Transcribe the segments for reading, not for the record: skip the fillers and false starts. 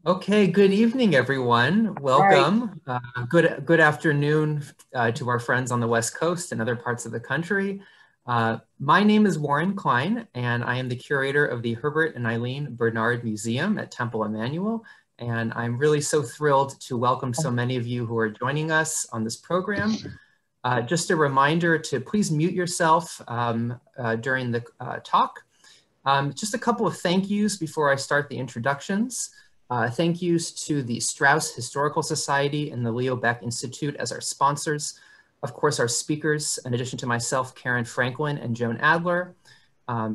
Okay, good evening, everyone. Right. Welcome. Good afternoon to our friends on the West Coast and other parts of the country. My name is Warren Klein, and I am the curator of the Herbert and Eileen Bernard Museum at Temple Emanu-El. And I'm really so thrilled to welcome so many of you who are joining us on this program. Just a reminder to please mute yourself during the talk. Just a couple of thank yous before I start the introductions. Thank yous to the Straus Historical Society and the Leo Baeck Institute as our sponsors. Of course, our speakers, in addition to myself, Karen Franklin and Joan Adler,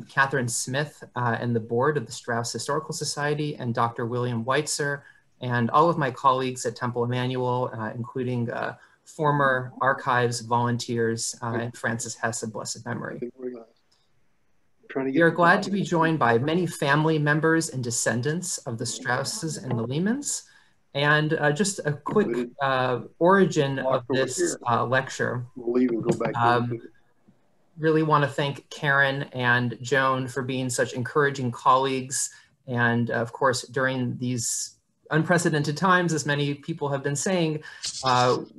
Catherine Smith and the board of the Straus Historical Society, and Dr. William Weitzer, and all of my colleagues at Temple Emanu-El, including former archives volunteers and Francis Hess of blessed memory. We are glad to be joined by many family members and descendants of the Strauses and the Lehmans. And just a quick origin of this lecture. Really want to thank Karen and Joan for being such encouraging colleagues. And of course, during these unprecedented times, as many people have been saying,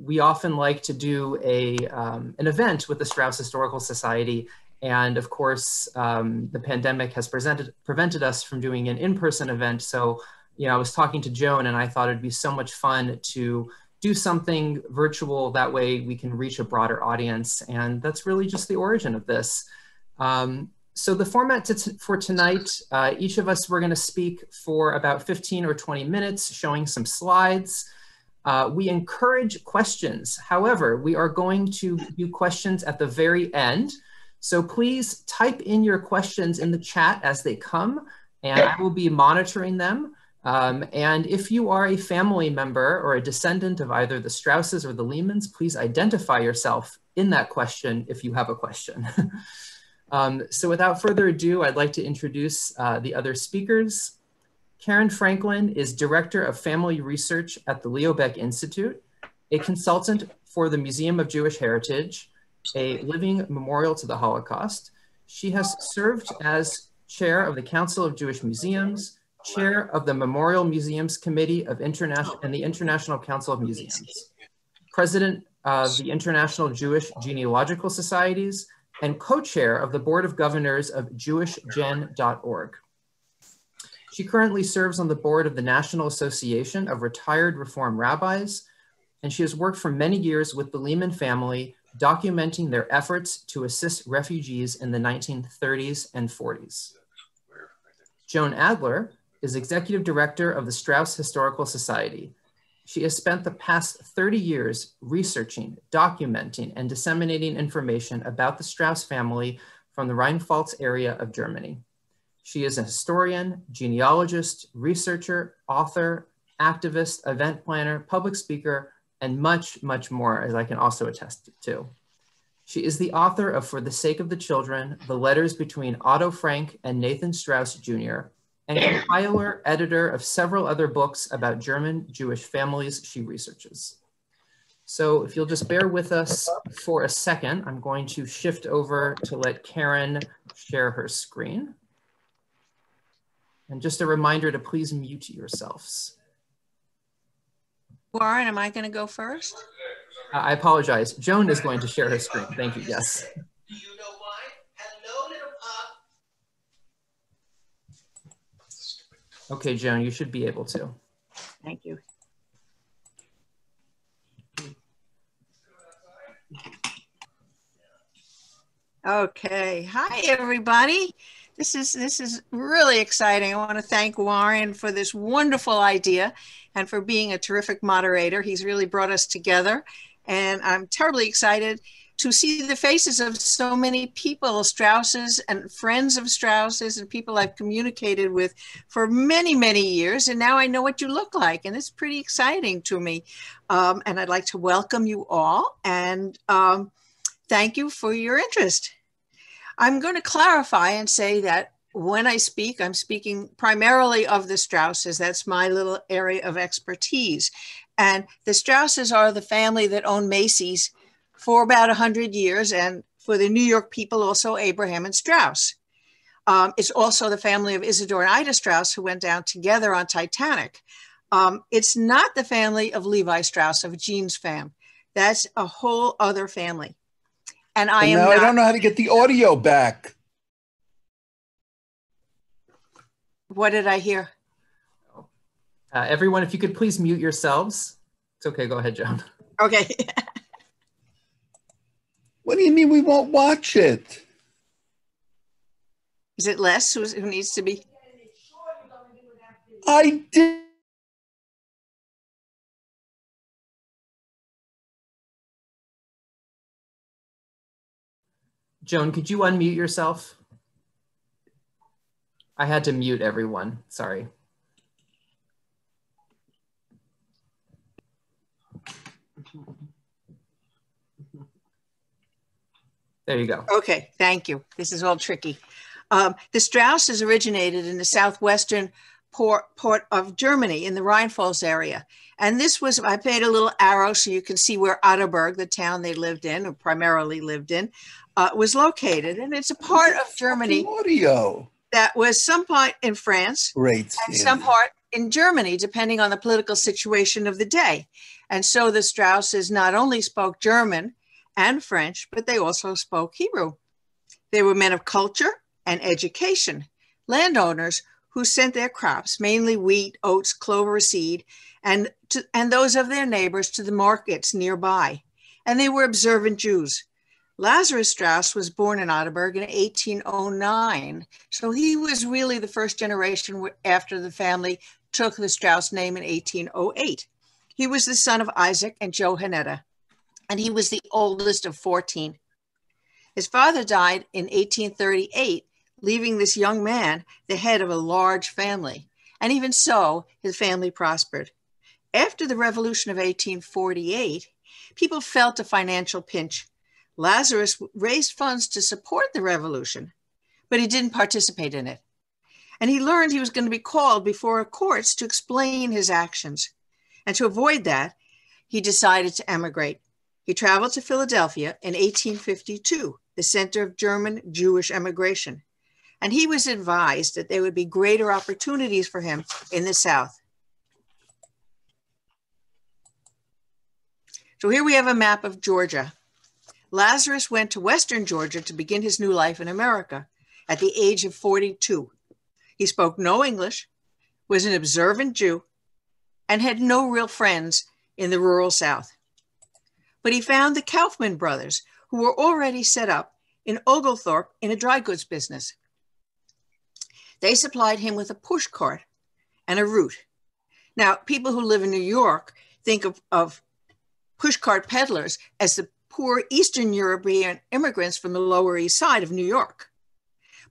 we often like to do an event with the Straus Historical Society. And of course, the pandemic has prevented us from doing an in-person event. So, I was talking to Joan and I thought it'd be so much fun to do something virtual. That way we can reach a broader audience. And that's really just the origin of this. So the format for tonight, each of us, we're gonna speak for about 15 or 20 minutes, showing some slides. We encourage questions. However, we are going to do questions at the very end. So please type in your questions in the chat as they come, and I will be monitoring them. And if you are a family member or a descendant of either the Strauses or the Lehmans, please identify yourself in that question if you have a question. So without further ado, I'd like to introduce the other speakers. Karen Franklin is Director of Family Research at the Leo Baeck Institute, a consultant for the Museum of Jewish Heritage, a living memorial to the Holocaust. She has served as chair of the Council of Jewish Museums, chair of the Memorial Museums Committee of and the International Council of Museums, president of the International Jewish Genealogical Societies, and co-chair of the Board of Governors of jewishgen.org. She currently serves on the board of the National Association of Retired Reform Rabbis, and she has worked for many years with the Lehman family, documenting their efforts to assist refugees in the 1930s and 40s. Joan Adler is executive director of the Straus Historical Society. She has spent the past 30 years researching, documenting, and disseminating information about the Straus family from the Rhine-Pfalz area of Germany. She is a historian, genealogist, researcher, author, activist, event planner, public speaker, and much, much more, as I can also attest to. She is the author of For the Sake of the Children, the letters between Otto Frank and Nathan Strauss Jr., and compiler, editor of several other books about German Jewish families she researches. So if you'll just bear with us for a second, I'm going to shift over to let Karen share her screen. And just a reminder to please mute yourselves. Warren, am I going to go first? I apologize. Joan is going to share her screen. Thank you. Yes. Do you know why? Hello, little pup. Okay, Joan, you should be able to. Thank you. Okay. Hi, everybody. This is really exciting. I want to thank Warren for this wonderful idea and for being a terrific moderator. He's really brought us together, and I'm terribly excited to see the faces of so many people, Strausses and friends of Strausses and people I've communicated with for many, many years. And now I know what you look like, and it's pretty exciting to me. And I'd like to welcome you all and thank you for your interest. I'm going to clarify and say that when I speak, I'm speaking primarily of the Strausses. That's my little area of expertise. And the Strausses are the family that owned Macy's for about 100 years, and for the New York people, also Abraham and Straus. It's also the family of Isidore and Ida Straus, who went down together on Titanic. It's not the family of Levi Strauss, of Jean's fam. That's a whole other family. And I don't know how to get the audio back. What did I hear? Everyone, if you could please mute yourselves. It's okay, go ahead, Joan. Okay. What do you mean we won't watch it? Is it Les who needs to be? I did. Joan, could you unmute yourself? I had to mute everyone, sorry. There you go. Okay, thank you. This is all tricky. The Strausses originated in the southwestern port of Germany in the Rhine-Pfalz area. And this was, I made a little arrow so you can see where Otterburg, the town they lived in, or primarily lived in, was located. And it's a part of Germany that was some part in France and some part in Germany, depending on the political situation of the day. And so the Strausses not only spoke German and French, but they also spoke Hebrew. They were men of culture and education, landowners who sent their crops, mainly wheat, oats, clover seed, and those of their neighbors to the markets nearby. And they were observant Jews. Lazarus Strauss was born in Otterburg in 1809. So he was really the first generation after the family took the Strauss name in 1808. He was the son of Isaac and Johannetta, and he was the oldest of 14. His father died in 1838, leaving this young man the head of a large family. And even so, his family prospered. After the Revolution of 1848, people felt a financial pinch. Lazarus raised funds to support the revolution, but he didn't participate in it. And he learned he was going to be called before courts to explain his actions. And to avoid that, he decided to emigrate. He traveled to Philadelphia in 1852, the center of German Jewish emigration. And he was advised that there would be greater opportunities for him in the South. So here we have a map of Georgia. Lazarus went to Western Georgia to begin his new life in America at the age of 42. He spoke no English, was an observant Jew, and had no real friends in the rural South. But he found the Kaufman brothers, who were already set up in Oglethorpe in a dry goods business. They supplied him with a push cart and a route. Now, people who live in New York think of push cart peddlers as the poor Eastern European immigrants from the Lower East Side of New York.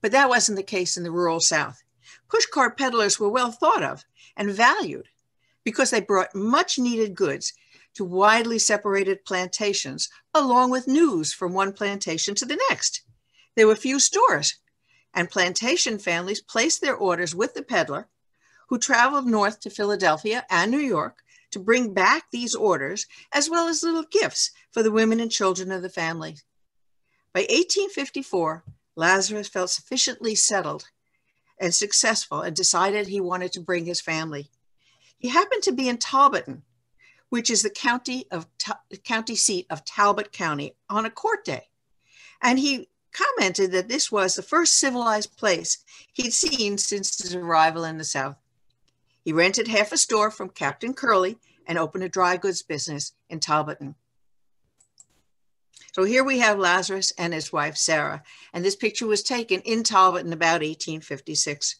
But that wasn't the case in the rural South. Push cart peddlers were well thought of and valued because they brought much needed goods to widely separated plantations, along with news from one plantation to the next. There were few stores, and plantation families placed their orders with the peddler, who traveled north to Philadelphia and New York to bring back these orders, as well as little gifts for the women and children of the family. By 1854, Lazarus felt sufficiently settled and successful and decided he wanted to bring his family. He happened to be in Talbotton, which is the county seat of Talbot County, on a court day. And he commented that this was the first civilized place he'd seen since his arrival in the South. He rented half a store from Captain Curley and opened a dry goods business in Talbotton. So here we have Lazarus and his wife, Sarah, and this picture was taken in Talbotton about 1856.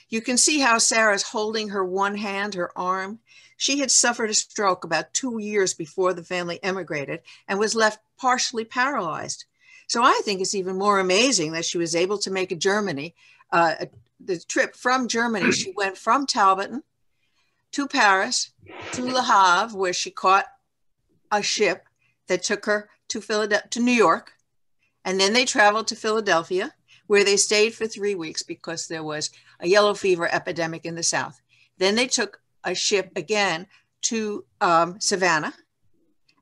You can see how Sarah's holding her one hand, her arm. She had suffered a stroke about 2 years before the family emigrated and was left partially paralyzed. So I think it's even more amazing that she was able to make the trip from Germany. She went from Talbotton to Paris, to Le Havre, where she caught a ship that took her to New York. And then they traveled to Philadelphia, where they stayed for 3 weeks because there was a yellow fever epidemic in the South. Then they took a ship again to Savannah,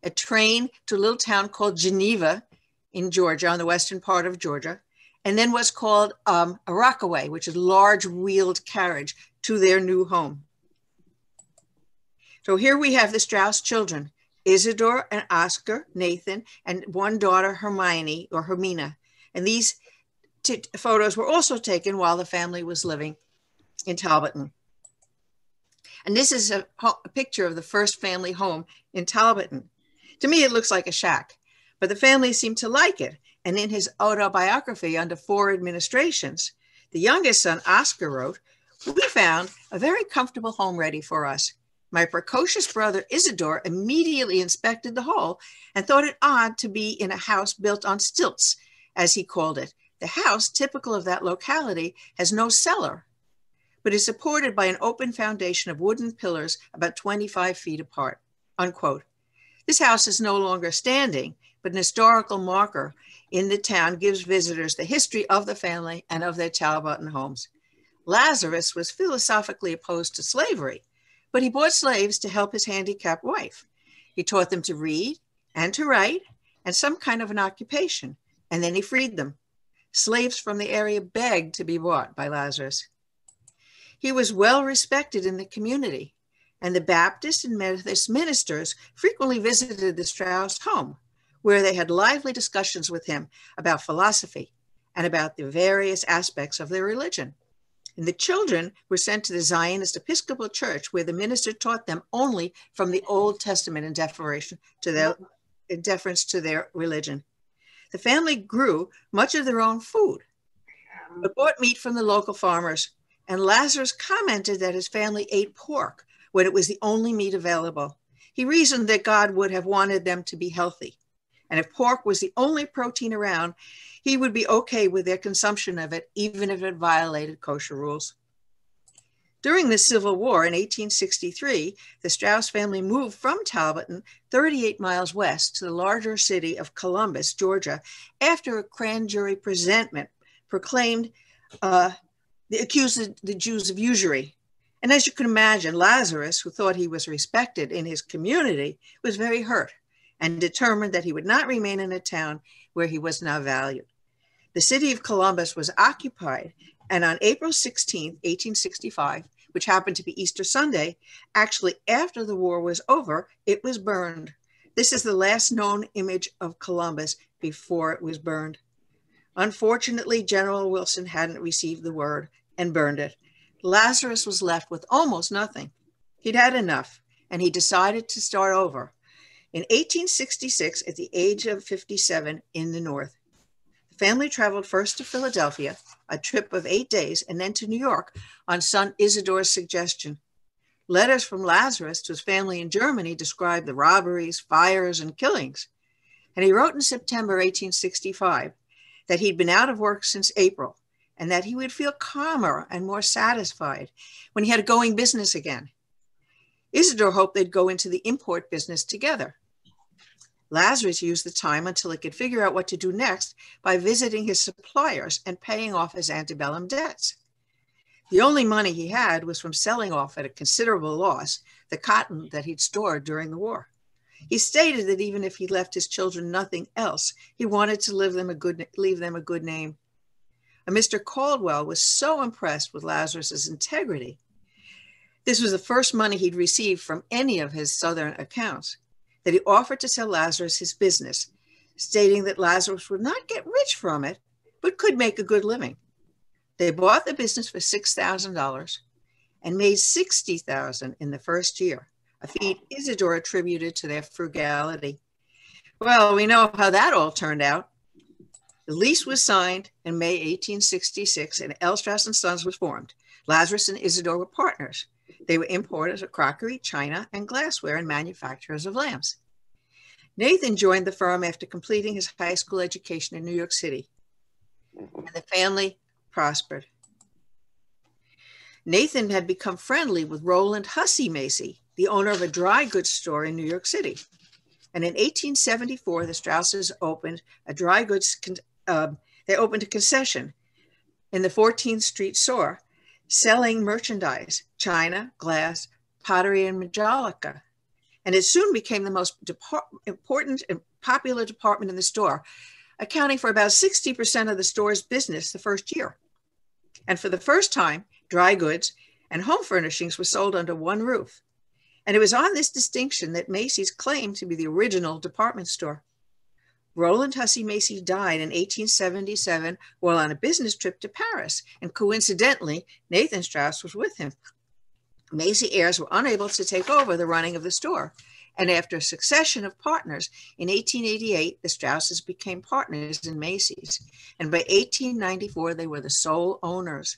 a train to a little town called Geneva in Georgia, on the western part of Georgia, and then what's called a rockaway, which is a large wheeled carriage, to their new home. So here we have the Straus children, Isidore and Oscar, Nathan, and one daughter, Hermione or Hermina. And these photos were also taken while the family was living in Talbotton. And this is a picture of the first family home in Talbotton. To me, it looks like a shack, but the family seemed to like it. And in his autobiography, Under 4 Administrations, the youngest son, Oscar, wrote, "We found a very comfortable home ready for us. My precocious brother Isidore immediately inspected the whole and thought it odd to be in a house built on stilts, as he called it. The house, typical of that locality, has no cellar, but is supported by an open foundation of wooden pillars about 25 feet apart," unquote. This house is no longer standing, but an historical marker in the town gives visitors the history of the family and of their Talbotton homes. Lazarus was philosophically opposed to slavery, but he bought slaves to help his handicapped wife. He taught them to read and to write and some kind of an occupation, and then he freed them. Slaves from the area begged to be bought by Lazarus. He was well respected in the community, and the Baptist and Methodist ministers frequently visited the Straus home, where they had lively discussions with him about philosophy and about the various aspects of their religion. And the children were sent to the Zionist Episcopal Church, where the minister taught them only from the Old Testament in deference to their religion. The family grew much of their own food, but bought meat from the local farmers. And Lazarus commented that his family ate pork when it was the only meat available. He reasoned that God would have wanted them to be healthy. And if pork was the only protein around, he would be okay with their consumption of it, even if it violated kosher rules. During the Civil War in 1863, the Straus family moved from Talbotton 38 miles west to the larger city of Columbus, Georgia, after a grand jury presentment proclaimed accused the Jews of usury. And as you can imagine, Lazarus, who thought he was respected in his community, was very hurt and determined that he would not remain in a town where he was not valued. The city of Columbus was occupied, and on April 16, 1865, which happened to be Easter Sunday, actually after the war was over, it was burned. This is the last known image of Columbus before it was burned. Unfortunately, General Wilson hadn't received the word and burned it. Lazarus was left with almost nothing. He'd had enough, and he decided to start over. In 1866, at the age of 57 in the North, the family traveled first to Philadelphia, a trip of 8 days, and then to New York on son Isidore's suggestion. Letters from Lazarus to his family in Germany described the robberies, fires, and killings. And he wrote in September 1865 that he'd been out of work since April and that he would feel calmer and more satisfied when he had a going business again. Isidore hoped they'd go into the import business together. Lazarus used the time until he could figure out what to do next by visiting his suppliers and paying off his antebellum debts. The only money he had was from selling off at a considerable loss the cotton that he'd stored during the war. He stated that even if he left his children nothing else, he wanted to leave them a good name. And Mr. Caldwell was so impressed with Lazarus's integrity. This was the first money he'd received from any of his Southern accounts, that he offered to sell Lazarus his business, stating that Lazarus would not get rich from it, but could make a good living. They bought the business for $6,000 and made $60,000 in the first year, a feat Isidore attributed to their frugality. Well, we know how that all turned out. The lease was signed in May 1866, and L. Straus & Sons was formed. Lazarus and Isidore were partners. They were importers of crockery, china, and glassware, and manufacturers of lamps. Nathan joined the firm after completing his high school education in New York City, and the family prospered. Nathan had become friendly with Roland Hussey Macy, the owner of a dry goods store in New York City. And in 1874, the Strauses opened a dry goods, they opened a concession in the 14th Street store, selling merchandise, china, glass, pottery, and majolica. And it soon became the most important and popular department in the store, accounting for about 60% of the store's business the first year. And for the first time, dry goods and home furnishings were sold under one roof. And it was on this distinction that Macy's claimed to be the original department store. Roland Hussey Macy died in 1877 while on a business trip to Paris, and coincidentally, Nathan Straus was with him. Macy heirs were unable to take over the running of the store, and after a succession of partners, in 1888, the Strauses became partners in Macy's, and by 1894, they were the sole owners.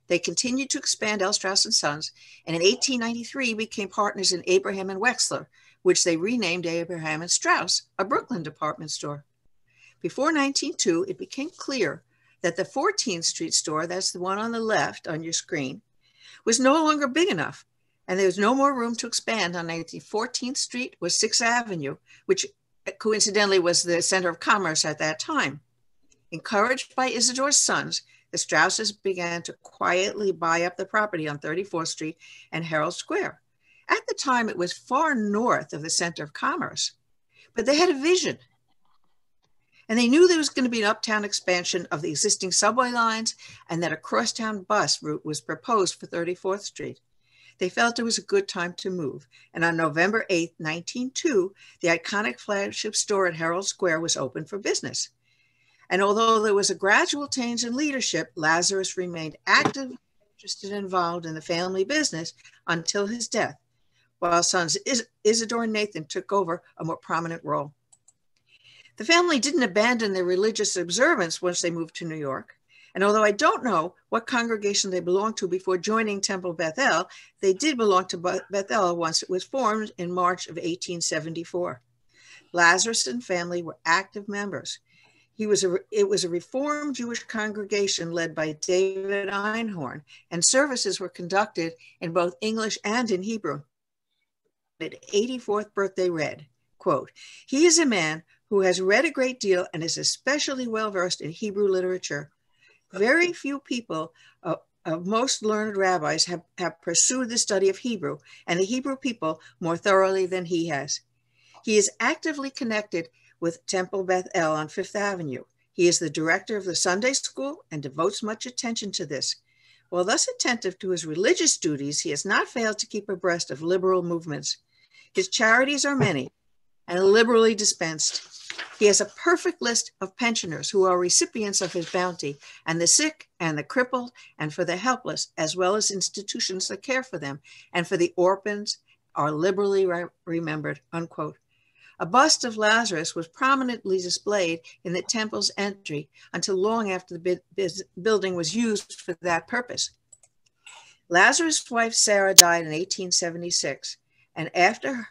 They continued to expand L. Straus and Sons, and in 1893 became partners in Abraham and Wexler, which they renamed Abraham and Straus, a Brooklyn department store. Before 1902, it became clear that the 14th Street store, that's the one on the left on your screen, was no longer big enough, and there was no more room to expand on 14th Street or 6th Avenue, which coincidentally was the center of commerce at that time. Encouraged by Isidore's sons, the Strauses began to quietly buy up the property on 34th Street and Herald Square. At the time, it was far north of the center of commerce, but they had a vision. And they knew there was going to be an uptown expansion of the existing subway lines and that a crosstown bus route was proposed for 34th Street. They felt it was a good time to move. And on November 8, 1902, the iconic flagship store at Herald Square was open for business. And although there was a gradual change in leadership, Lazarus remained active, interested, and involved in the family business until his death, while sons Isidore and Nathan took over a more prominent role. The family didn't abandon their religious observance once they moved to New York. And although I don't know what congregation they belonged to before joining Temple Beth-El, they did belong to Beth-El once it was formed in March of 1874. Lazarus and family were active members. It was a Reformed Jewish congregation led by David Einhorn, and services were conducted in both English and in Hebrew. At 84th birthday read, quote, "He is a man who has read a great deal and is especially well-versed in Hebrew literature. Very few people of most learned rabbis have pursued the study of Hebrew and the Hebrew people more thoroughly than he has. He is actively connected with Temple Beth-El on Fifth Avenue. He is the director of the Sunday school and devotes much attention to this. While thus attentive to his religious duties, he has not failed to keep abreast of liberal movements. His charities are many and liberally dispensed. He has a perfect list of pensioners who are recipients of his bounty, and the sick and the crippled, and for the helpless, as well as institutions that care for them, and for the orphans are liberally remembered," unquote. A bust of Lazarus was prominently displayed in the temple's entry until long after the building was used for that purpose. Lazarus' wife Sarah died in 1876, and after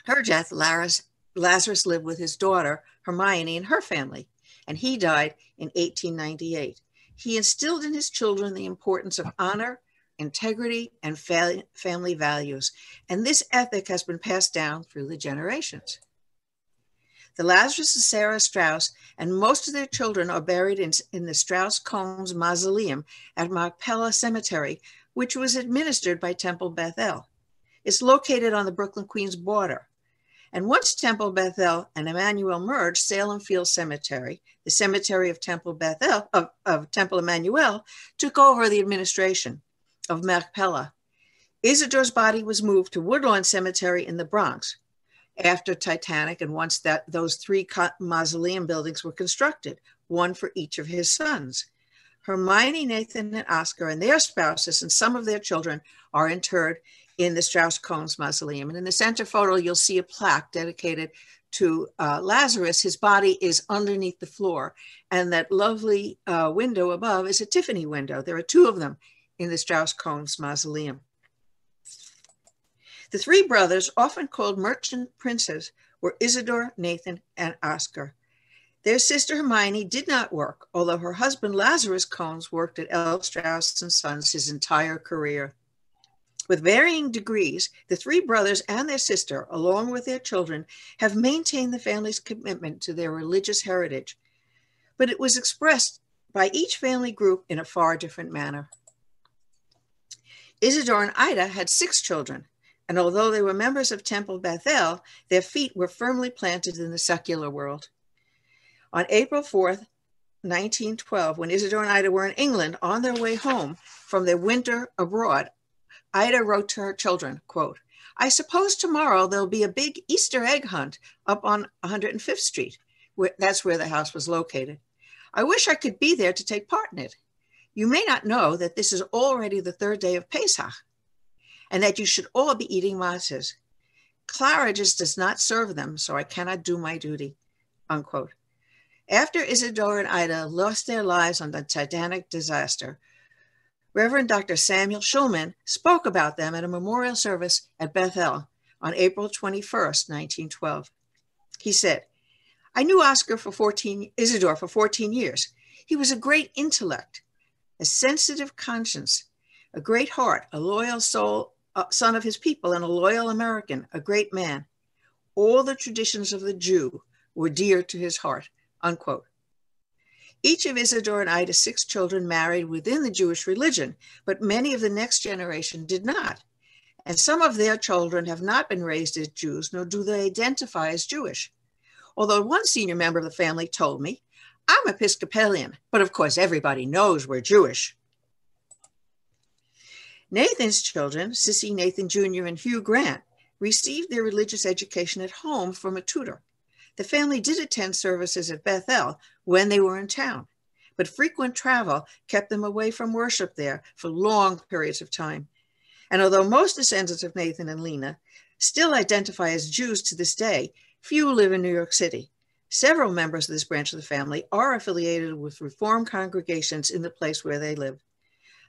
her death, Lazarus lived with his daughter, Hermione, and her family, and he died in 1898. He instilled in his children the importance of honor, integrity, and family values, and this ethic has been passed down through the generations. The Lazarus and Sarah Straus and most of their children are buried in the Strauss-Combs Mausoleum at Machpelah Cemetery, which was administered by Temple Beth-El. It's located on the Brooklyn-Queens border. And once Temple Beth-El and Emanu-El merged, Salem Field Cemetery, the cemetery of Temple Beth-El, of Temple Emanu-El, took over the administration of Machpelah. Isidore's body was moved to Woodlawn Cemetery in the Bronx after Titanic, and once those three mausoleum buildings were constructed, one for each of his sons. Hermione, Nathan, and Oscar and their spouses and some of their children are interred in the Strauss-Combs Mausoleum. And in the center photo, you'll see a plaque dedicated to Lazarus. His body is underneath the floor, and that lovely window above is a Tiffany window. There are two of them in the Strauss-Combs Mausoleum. The three brothers, often called merchant princes, were Isidore, Nathan, and Oscar. Their sister Hermione did not work, although her husband Lazarus Combs worked at L. Straus and Sons his entire career. With varying degrees, the three brothers and their sister, along with their children, have maintained the family's commitment to their religious heritage, but it was expressed by each family group in a far different manner. Isidore and Ida had 6 children, and although they were members of Temple Beth-El, their feet were firmly planted in the secular world. On April 4th, 1912, when Isidore and Ida were in England on their way home from their winter abroad, Ida wrote to her children, quote, "I suppose tomorrow there'll be a big Easter egg hunt up on 105th Street. That's where the house was located. I wish I could be there to take part in it. You may not know that this is already the third day of Pesach, and that you should all be eating matzahs. Clara just does not serve them, so I cannot do my duty," unquote. After Isidore and Ida lost their lives on the Titanic disaster, Reverend Dr. Samuel Schulman spoke about them at a memorial service at Beth-El on April 21st, 1912. He said, "I knew Isidore for 14 years. He was a great intellect, a sensitive conscience, a great heart, a loyal soul, a son of his people, and a loyal American, a great man. All the traditions of the Jew were dear to his heart," unquote. Each of Isidore and Ida's 6 children married within the Jewish religion, but many of the next generation did not. And some of their children have not been raised as Jews, nor do they identify as Jewish. Although one senior member of the family told me, "I'm Episcopalian, but of course everybody knows we're Jewish." Nathan's children, Sissy Nathan Jr. and Hugh Grant, received their religious education at home from a tutor. The family did attend services at Beth-El when they were in town, but frequent travel kept them away from worship there for long periods of time. And although most descendants of Nathan and Lena still identify as Jews to this day, few live in New York City. Several members of this branch of the family are affiliated with Reform congregations in the place where they live.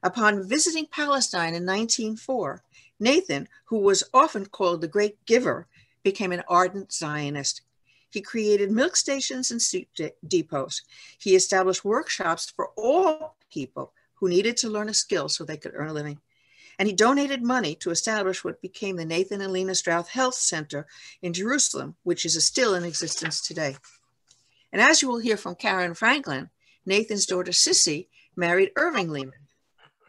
Upon visiting Palestine in 1904, Nathan, who was often called the Great Giver, became an ardent Zionist. He created milk stations and soup depots. He established workshops for all people who needed to learn a skill so they could earn a living. And he donated money to establish what became the Nathan and Lena Strauss Health Center in Jerusalem, which is still in existence today. And as you will hear from Karen Franklin, Nathan's daughter Sissy married Irving Lehman.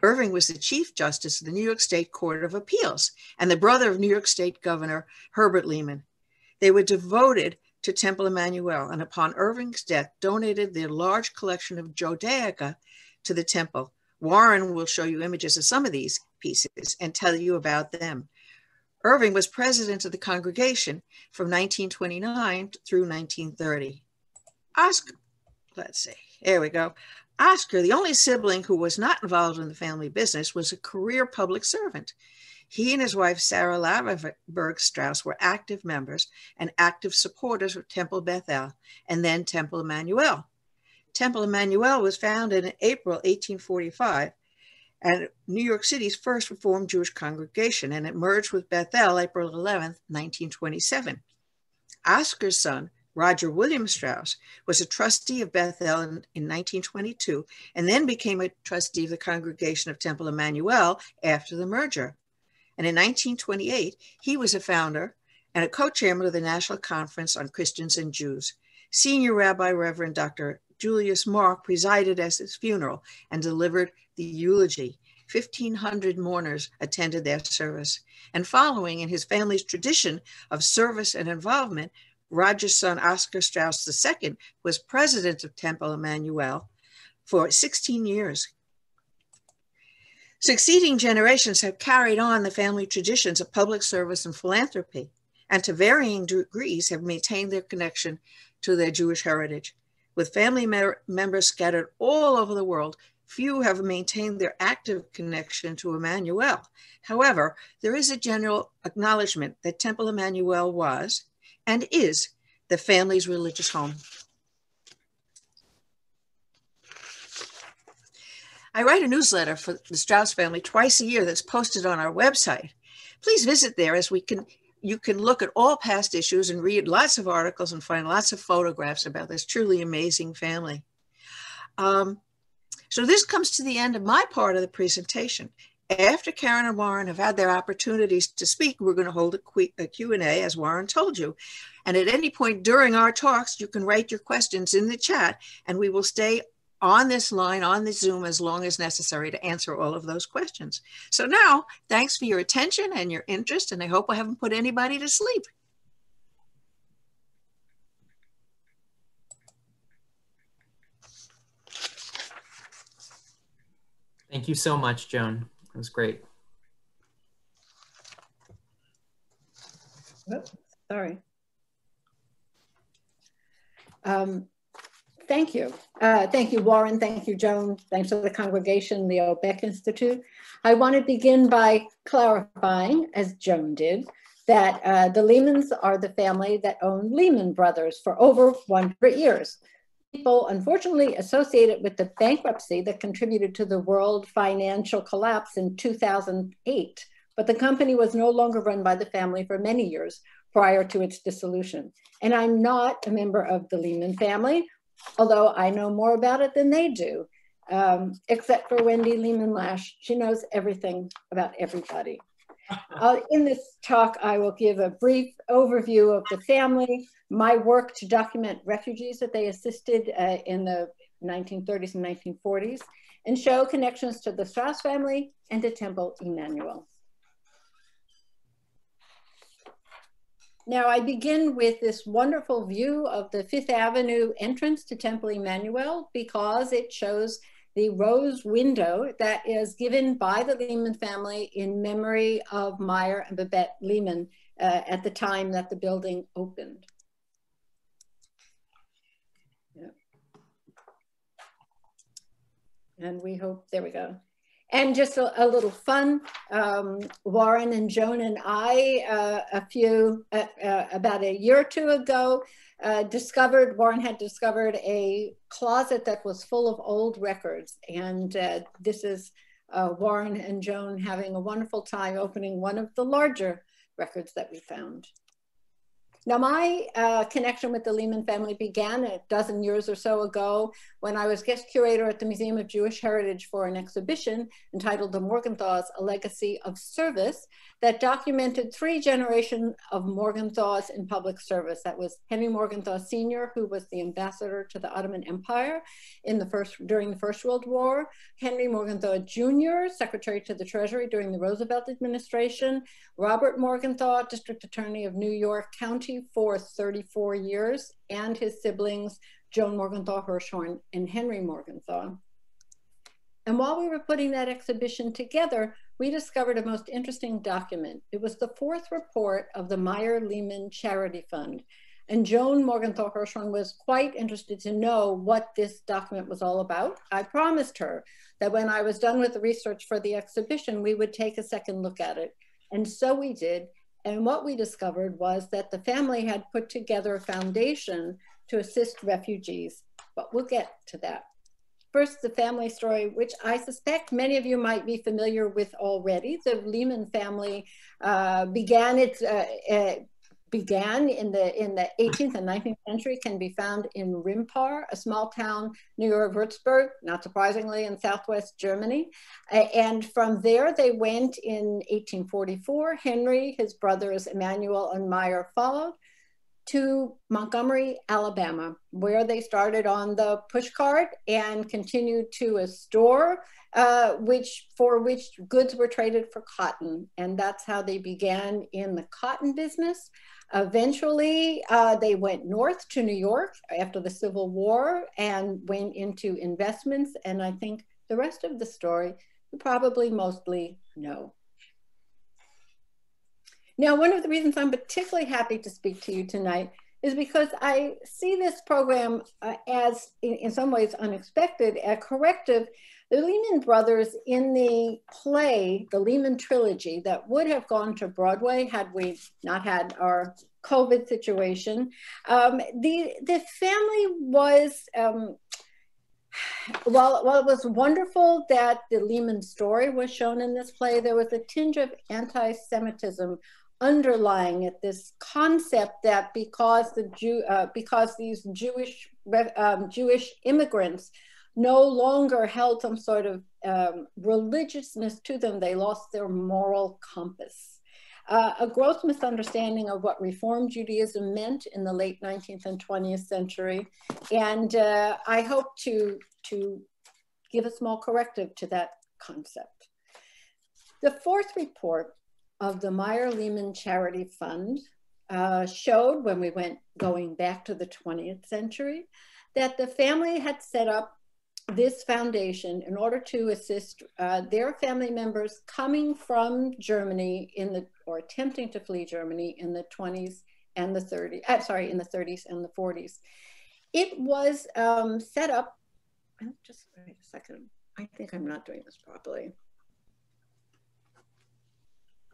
Irving was the Chief Justice of the New York State Court of Appeals and the brother of New York State Governor Herbert Lehman. They were devoted to Temple Emanu-El, and upon Irving's death, donated their large collection of Judaica to the temple. Warren will show you images of some of these pieces and tell you about them. Irving was president of the congregation from 1929 through 1930. Oscar, let's see, here we go. Oscar, the only sibling who was not involved in the family business, was a career public servant. He and his wife, Sarah Laverberg Strauss, were active members and active supporters of Temple Beth-El and then Temple Emanu-El. Temple Emanu-El was founded in April 1845 and New York City's first Reformed Jewish congregation, and it merged with Beth-El April 11, 1927. Oscar's son, Roger William Strauss, was a trustee of Beth-El in 1922 and then became a trustee of the congregation of Temple Emanu-El after the merger. And in 1928, he was a founder and a co-chairman of the National Conference on Christians and Jews. Senior Rabbi Reverend Dr. Julius Mark presided at his funeral and delivered the eulogy. 1,500 mourners attended their service. And following in his family's tradition of service and involvement, Roger's son, Oscar Strauss II, was president of Temple Emanu-El for 16 years. Succeeding generations have carried on the family traditions of public service and philanthropy, and to varying degrees have maintained their connection to their Jewish heritage. With family members scattered all over the world, few have maintained their active connection to Emanu-El. However, there is a general acknowledgement that Temple Emanu-El was and is the family's religious home. I write a newsletter for the Straus family twice a year that's posted on our website. Please visit there as you can look at all past issues and read lots of articles and find lots of photographs about this truly amazing family. So this comes to the end of my part of the presentation. After Karen and Warren have had their opportunities to speak, we're going to hold a Q&A, as Warren told you. And at any point during our talks, you can write your questions in the chat, and we will stay on this line, on the Zoom, as long as necessary to answer all of those questions. So now, thanks for your attention and your interest, and I hope I haven't put anybody to sleep. Thank you so much, Joan. It was great. Oops, sorry. Thank you. Thank you, Warren. Thank you, Joan. Thanks to the congregation, the Baeck Institute. I want to begin by clarifying, as Joan did, that the Lehmans are the family that owned Lehman Brothers for over 100 years. People unfortunately associate it with the bankruptcy that contributed to the world financial collapse in 2008, but the company was no longer run by the family for many years prior to its dissolution. And I'm not a member of the Lehman family, although I know more about it than they do, except for Wendy Lehman-Lash. She knows everything about everybody. In this talk, I will give a brief overview of the family, my work to document refugees that they assisted in the 1930s and 1940s, and show connections to the Straus family and to Temple Emanu-El. Now, I begin with this wonderful view of the Fifth Avenue entrance to Temple Emanu-El because it shows the rose window that is given by the Lehman family in memory of Meyer and Babette Lehman at the time that the building opened. Yeah. And we hope, there we go. And just a little fun, Warren and Joan and I, about a year or two ago, Warren had discovered a closet that was full of old records. And this is Warren and Joan having a wonderful time opening one of the larger records that we found. Now, my connection with the Lehman family began a dozen years or so ago when I was guest curator at the Museum of Jewish Heritage for an exhibition entitled The Morgenthau's, A Legacy of Service, that documented 3 generations of Morgenthau's in public service. That was Henry Morgenthau Sr., who was the ambassador to the Ottoman Empire during the First World War, Henry Morgenthau Jr., Secretary to the Treasury during the Roosevelt administration, Robert Morgenthau, District Attorney of New York County for 34 years, and his siblings, Joan Morgenthau Hirshhorn and Henry Morgenthau. And while we were putting that exhibition together, we discovered a most interesting document. It was the 4th report of the Meyer-Lehman Charity Fund. And Joan Morgenthau Hirshhorn was quite interested to know what this document was all about. I promised her that when I was done with the research for the exhibition, we would take a second look at it. And so we did. And what we discovered was that the family had put together a foundation to assist refugees, but we'll get to that. First, the family story, which I suspect many of you might be familiar with already. The Lehman family began in the 18th and 19th century, can be found in Rimpar, a small town near Würzburg, not surprisingly, in southwest Germany. And from there, they went in 1844. Henry, his brothers Emanu-El and Meyer followed to Montgomery, Alabama, where they started on the pushcart and continued to a store for which goods were traded for cotton. And that's how they began in the cotton business. Eventually, they went north to New York after the Civil War and went into investments. And I think the rest of the story you probably mostly know. Now, one of the reasons I'm particularly happy to speak to you tonight is because I see this program as, in some ways, unexpected, a corrective. The Lehman Brothers in the play, the Lehman Trilogy, that would have gone to Broadway had we not had our COVID situation. The family was, while it was wonderful that the Lehman story was shown in this play, there was a tinge of anti-Semitism underlying it, this concept that because these Jewish immigrants no longer held some sort of religiousness to them, they lost their moral compass. A gross misunderstanding of what Reform Judaism meant in the late 19th and 20th century. And I hope to give a small corrective to that concept. The 4th report of the Meyer-Lehman Charity Fund showed, when we going back to the 20th century, that the family had set up this foundation in order to assist their family members coming from Germany or attempting to flee Germany in the 20s and the 30s, sorry, in the 30s and the 40s. It was set up, just wait a second, I think I'm not doing this properly.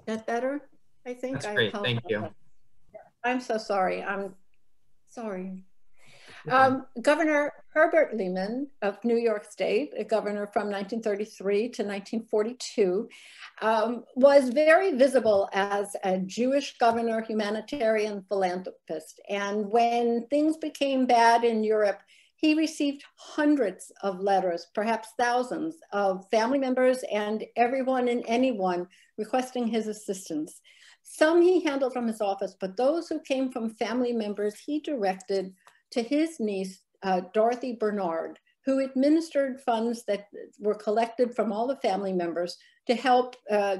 Is that better? I think. That's great, thank you. I'm so sorry, I'm sorry. Governor Herbert Lehman of New York State, a governor from 1933 to 1942, was very visible as a Jewish governor, humanitarian philanthropist. And when things became bad in Europe, he received hundreds of letters, perhaps thousands, of family members and everyone and anyone requesting his assistance. Some he handled from his office, but those who came from family members, he directed to his niece, Dorothy Bernard, who administered funds that were collected from all the family members to help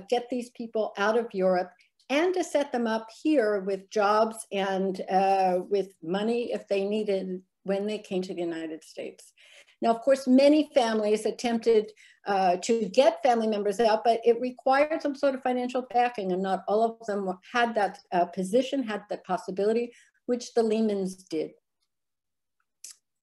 get these people out of Europe and to set them up here with jobs and with money if they needed when they came to the United States. Now, of course, many families attempted to get family members out, but it required some sort of financial backing, and not all of them had that position, had that possibility, which the Lehmans did.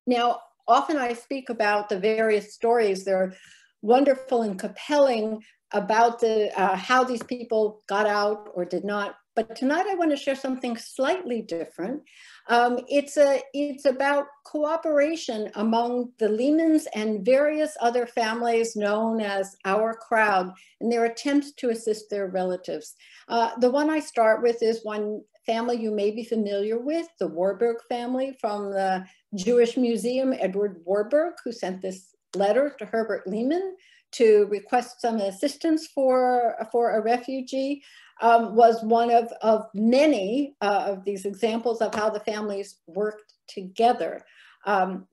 Now, often I speak about the various stories. They're wonderful and compelling about how these people got out or did not. But tonight I want to share something slightly different. It's about cooperation among the Lehmans and various other families known as our crowd in their attempts to assist their relatives. The one I start with is one family you may be familiar with, the Warburg family from the Jewish Museum, Edward Warburg, who sent this letter to Herbert Lehman to request some assistance for a refugee, was one of many of these examples of how the families worked together.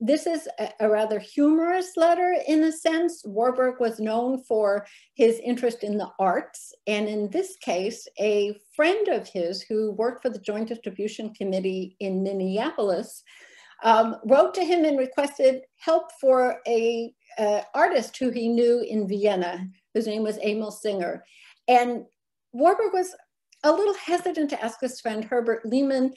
This is a rather humorous letter in a sense. Warburg was known for his interest in the arts. And in this case, a friend of his who worked for the Joint Distribution Committee in Minneapolis wrote to him and requested help for a artist who he knew in Vienna, whose name was Emil Singer. And Warburg was a little hesitant to ask his friend Herbert Lehman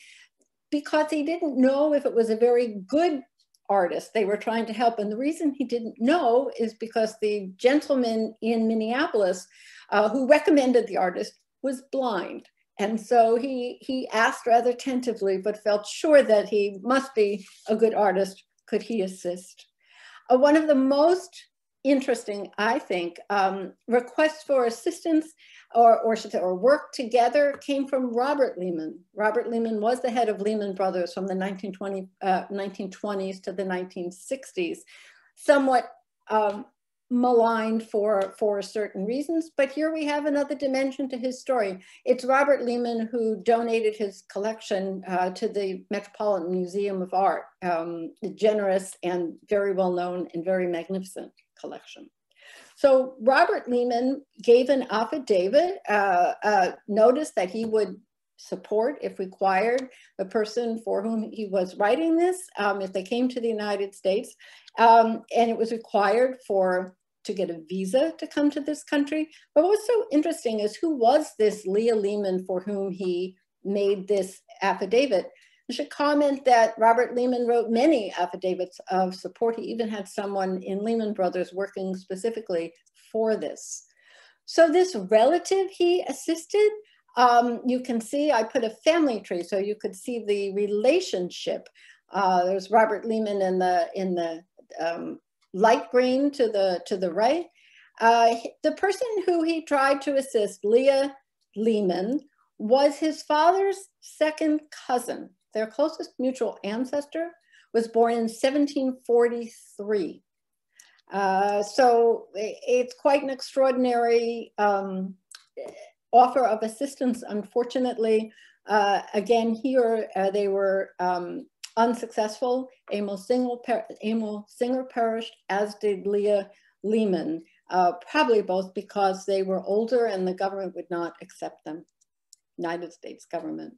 because he didn't know if it was a very good artist they were trying to help. And the reason he didn't know is because the gentleman in Minneapolis who recommended the artist was blind. And so he asked rather tentatively, but felt sure that he must be a good artist. Could he assist? One of the most interesting, I think, requests for assistance or work together came from Robert Lehman. Robert Lehman was the head of Lehman Brothers from the 1920s to the 1960s, somewhat maligned for certain reasons, but here we have another dimension to his story. It's Robert Lehman who donated his collection to the Metropolitan Museum of Art, the generous and very well-known and very magnificent collection. So Robert Lehman gave an affidavit, notice that he would support, if required, the person for whom he was writing this, if they came to the United States. And it was required to get a visa to come to this country. But what's so interesting is who was this Leah Lehman for whom he made this affidavit? I should comment that Robert Lehman wrote many affidavits of support. He even had someone in Lehman Brothers working specifically for this. So this relative he assisted, you can see, I put a family tree so you could see the relationship. There's Robert Lehman in the light green to the right. The person who he tried to assist, Leah Lehman, was his father's second cousin. Their closest mutual ancestor was born in 1743. So it's quite an extraordinary offer of assistance. Unfortunately, again, here they were unsuccessful. Emil Singer perished, as did Leah Lehman, probably both because they were older and the government would not accept them, United States government.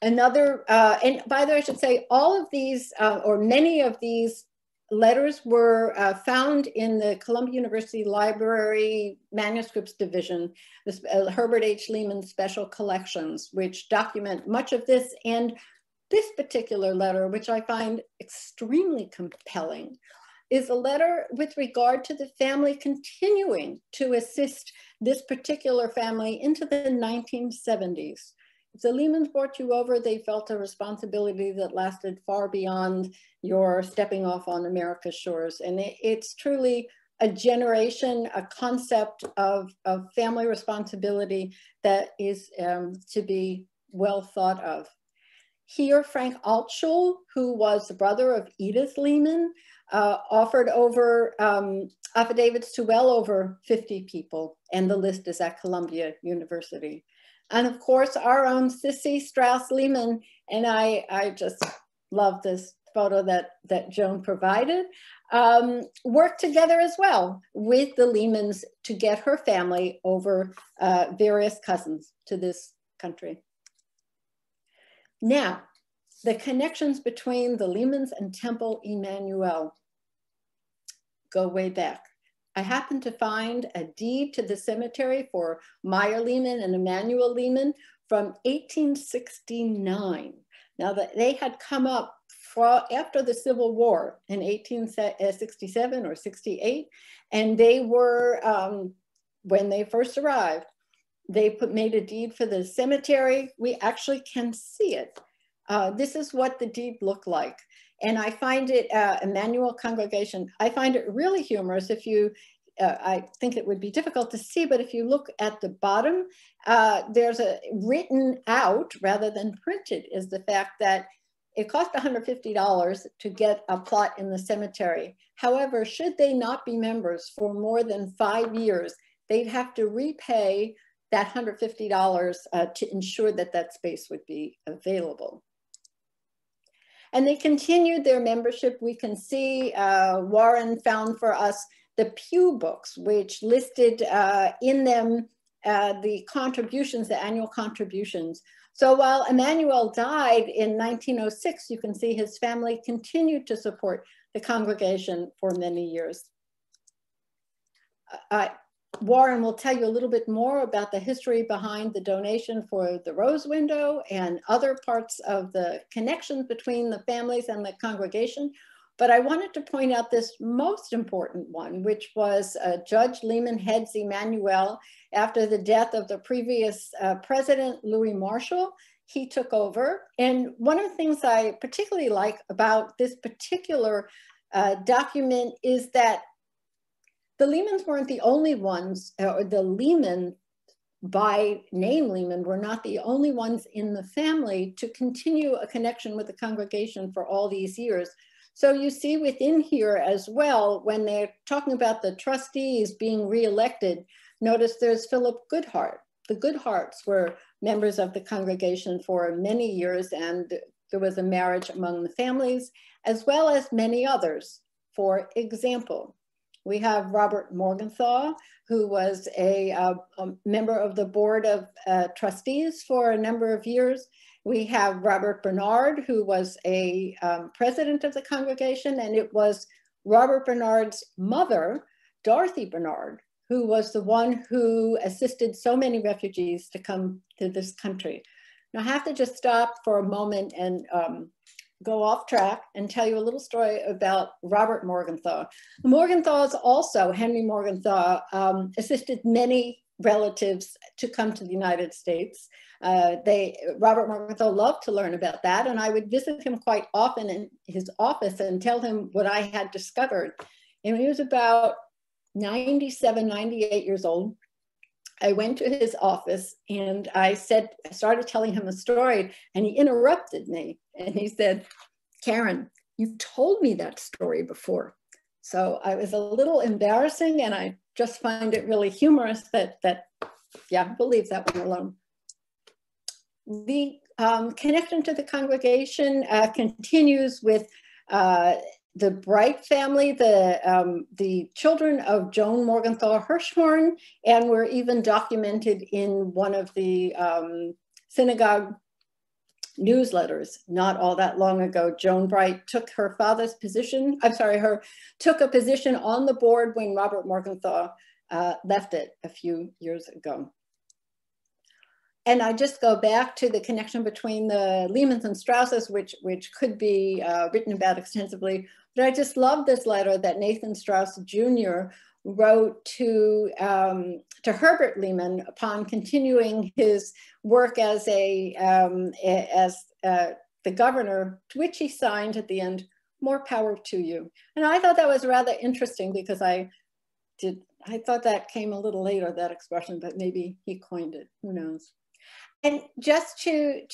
Another, and by the way, I should say all of these, or many of these letters were found in the Columbia University Library Manuscripts Division, the Herbert H. Lehman Special Collections, which document much of this. And this particular letter, which I find extremely compelling, is a letter with regard to the family continuing to assist this particular family into the 1970s. If the Lehmans brought you over, they felt a responsibility that lasted far beyond your stepping off on America's shores. And it's truly a generation, a concept of family responsibility that is to be well thought of. Here, Frank Altschul, who was the brother of Edith Lehman, offered over affidavits to well over 50 people, and the list is at Columbia University. And of course, our own Sissy Straus Lehman, and I just love this photo that Joan provided, worked together as well with the Lehmans to get her family over various cousins to this country. Now, the connections between the Lehmans and Temple Emanu-El go way back. I happened to find a deed to the cemetery for Meyer Lehman and Emanu-El Lehman from 1869. Now, that they had come up after the Civil War in 1867 or 68, and they were, when they first arrived, they made a deed for the cemetery. We actually can see it. This is what the deed looked like. And I find it, Emanu-El congregation, I find it really humorous. If you, I think it would be difficult to see, but if you look at the bottom, there's a written out rather than printed is the fact that it cost $150 to get a plot in the cemetery. However, should they not be members for more than 5 years, they'd have to repay that $150 to ensure that that space would be available. And they continued their membership. We can see Warren found for us the Pew books, which listed in them the contributions, the annual contributions. So while Emanu-El died in 1906, you can see his family continued to support the congregation for many years. Warren will tell you a little bit more about the history behind the donation for the Rose Window and other parts of the connections between the families and the congregation. But I wanted to point out this most important one, which was Judge Lehman heads Emanu-El after the death of the previous president, Louis Marshall. He took over. And one of the things I particularly like about this particular document is that the Lehmans weren't the only ones, or the Lehman, by name Lehman, were not the only ones in the family to continue a connection with the congregation for all these years. So you see within here as well, when they're talking about the trustees being reelected, notice there's Philip Goodhart. The Goodharts were members of the congregation for many years, and there was a marriage among the families, as well as many others. For example, we have Robert Morgenthau, who was a member of the board of trustees for a number of years. We have Robert Bernard, who was a president of the congregation, and it was Robert Bernard's mother, Dorothy Bernard, who was the one who assisted so many refugees to come to this country. Now I have to just stop for a moment and go off track and tell you a little story about Robert Morgenthau. The Morgenthaus also, Henry Morgenthau, assisted many relatives to come to the United States. Robert Morgenthau loved to learn about that, and I would visit him quite often in his office and tell him what I had discovered. And when he was about 97, 98 years old, I went to his office and I started telling him a story, and he interrupted me and he said, "Karen, you've told me that story before." So I was a little embarrassing, and I just find it really humorous that yeah, we'll leave that one alone. The connection to the congregation continues with the Bright family, the children of Joan Morgenthau Hirschhorn, and were even documented in one of the synagogue newsletters not all that long ago. Joan Bright took her father's position, took a position on the board when Robert Morgenthau left it a few years ago. And I just go back to the connection between the Lehmans and Strauses, which could be written about extensively. But I just love this letter that Nathan Straus Jr. wrote to Herbert Lehman upon continuing his work as the governor, to which he signed at the end, "More power to you." And I thought that was rather interesting because I thought that came a little later, that expression, but maybe he coined it, who knows. And just to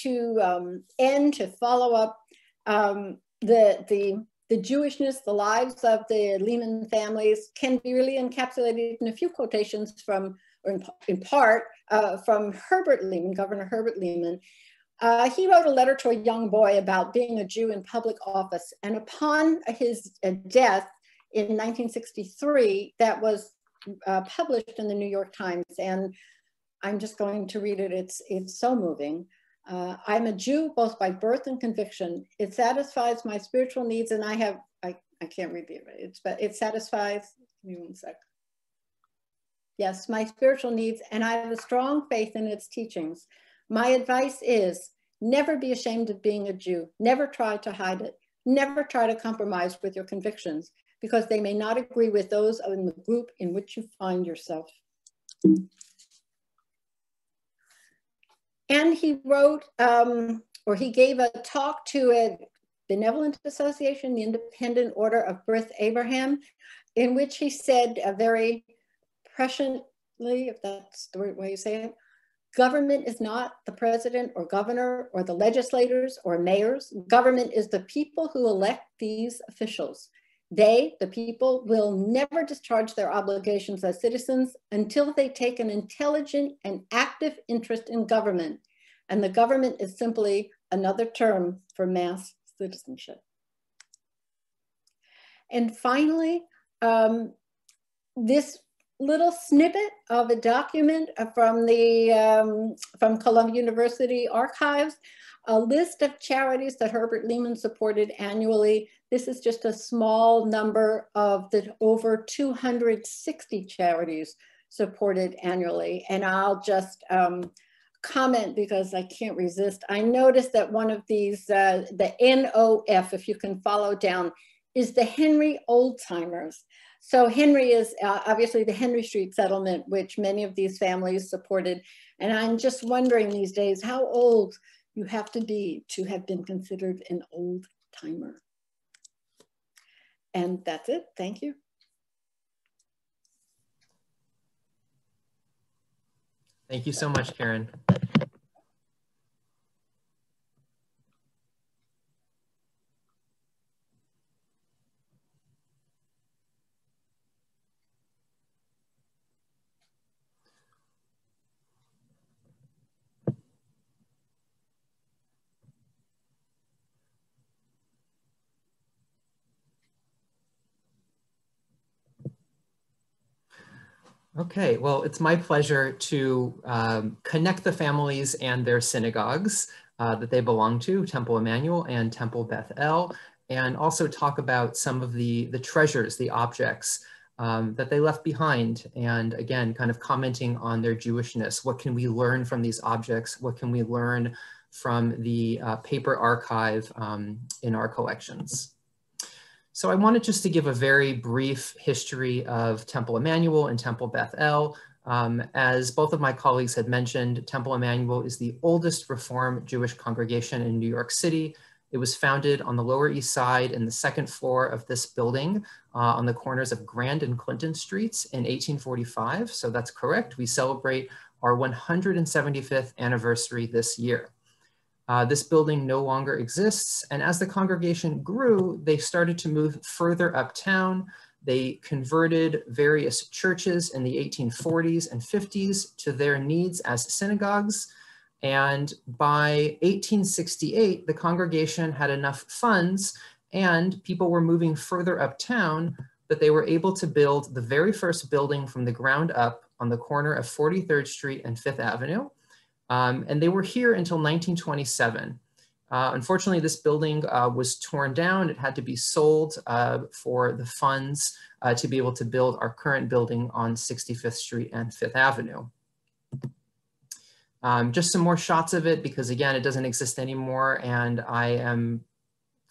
end, to follow up, the Jewishness, the lives of the Lehman families can be really encapsulated in a few quotations from, or in part, from Herbert Lehman, Governor Herbert Lehman. He wrote a letter to a young boy about being a Jew in public office. And upon his death in 1963, that was published in the New York Times. And I'm just going to read it. It's so moving. I'm a Jew both by birth and conviction. It satisfies my spiritual needs, and I can't read it, but it satisfies, give me one sec. Yes, my spiritual needs, and I have a strong faith in its teachings. My advice is never be ashamed of being a Jew. Never try to hide it. Never try to compromise with your convictions because they may not agree with those in the group in which you find yourself. And he wrote, or he gave a talk to a benevolent association, the Independent Order of Brith Abraham, in which he said very presciently, if that's the right way you say it, government is not the president or governor or the legislators or mayors. Government is the people who elect these officials. They, the people, will never discharge their obligations as citizens until they take an intelligent and active interest in government. And the government is simply another term for mass citizenship. And finally, this little snippet of a document from Columbia University archives, a list of charities that Herbert Lehman supported annually. This is just a small number of the over 260 charities supported annually. And I'll just comment because I can't resist. I noticed that one of these, the NOF, if you can follow down, is the Henry Oldtimers. So Henry is obviously the Henry Street settlement, which many of these families supported. And I'm just wondering these days how old you have to be to have been considered an old timer. And that's it. Thank you. Thank you so much, Karen. Okay, well, it's my pleasure to connect the families and their synagogues that they belong to, Temple Emanu-El and Temple Beth-El, and also talk about some of the treasures, the objects that they left behind. And again, kind of commenting on their Jewishness. What can we learn from these objects? What can we learn from the paper archive in our collections? So I wanted just to give a very brief history of Temple Emanu-El and Temple Beth-El. As both of my colleagues had mentioned, Temple Emanu-El is the oldest Reform Jewish congregation in New York City. It was founded on the Lower East Side in the second floor of this building on the corners of Grand and Clinton Streets in 1845. So that's correct. We celebrate our 175th anniversary this year. This building no longer exists, and as the congregation grew, they started to move further uptown. They converted various churches in the 1840s and 50s to their needs as synagogues, and by 1868, the congregation had enough funds and people were moving further uptown that they were able to build the very first building from the ground up on the corner of 43rd Street and 5th Avenue. And they were here until 1927. Unfortunately, this building was torn down. It had to be sold for the funds to be able to build our current building on 65th Street and 5th Avenue. Just some more shots of it because again, it doesn't exist anymore, and I am